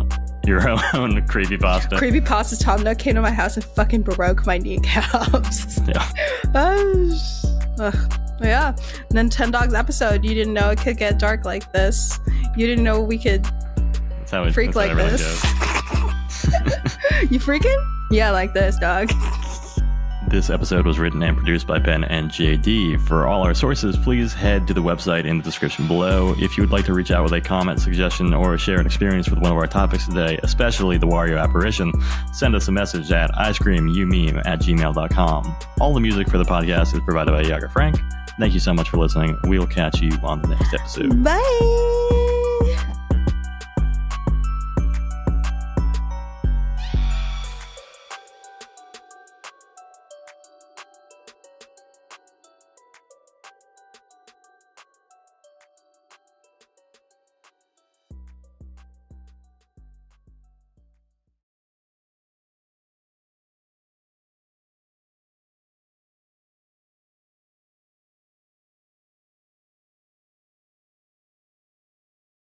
Speaker 1: creepypasta.
Speaker 2: Creepypasta Tom Nook came to my house and fucking broke my kneecaps. Yeah. Nintendogs episode. You didn't know it could get dark like this. You didn't know we could freak like this. You freaking? Yeah, like this, dog.
Speaker 1: This episode was written and produced by Ben and JD. For all our sources, please head to the website in the description below. If you would like to reach out with a comment, suggestion, or share an experience with one of our topics today, especially the Wario apparition, send us a message at icecreamumeme@gmail.com. All the music for the podcast is provided by Yager Frank. Thank you so much for listening. We'll catch you on the next episode.
Speaker 2: Bye!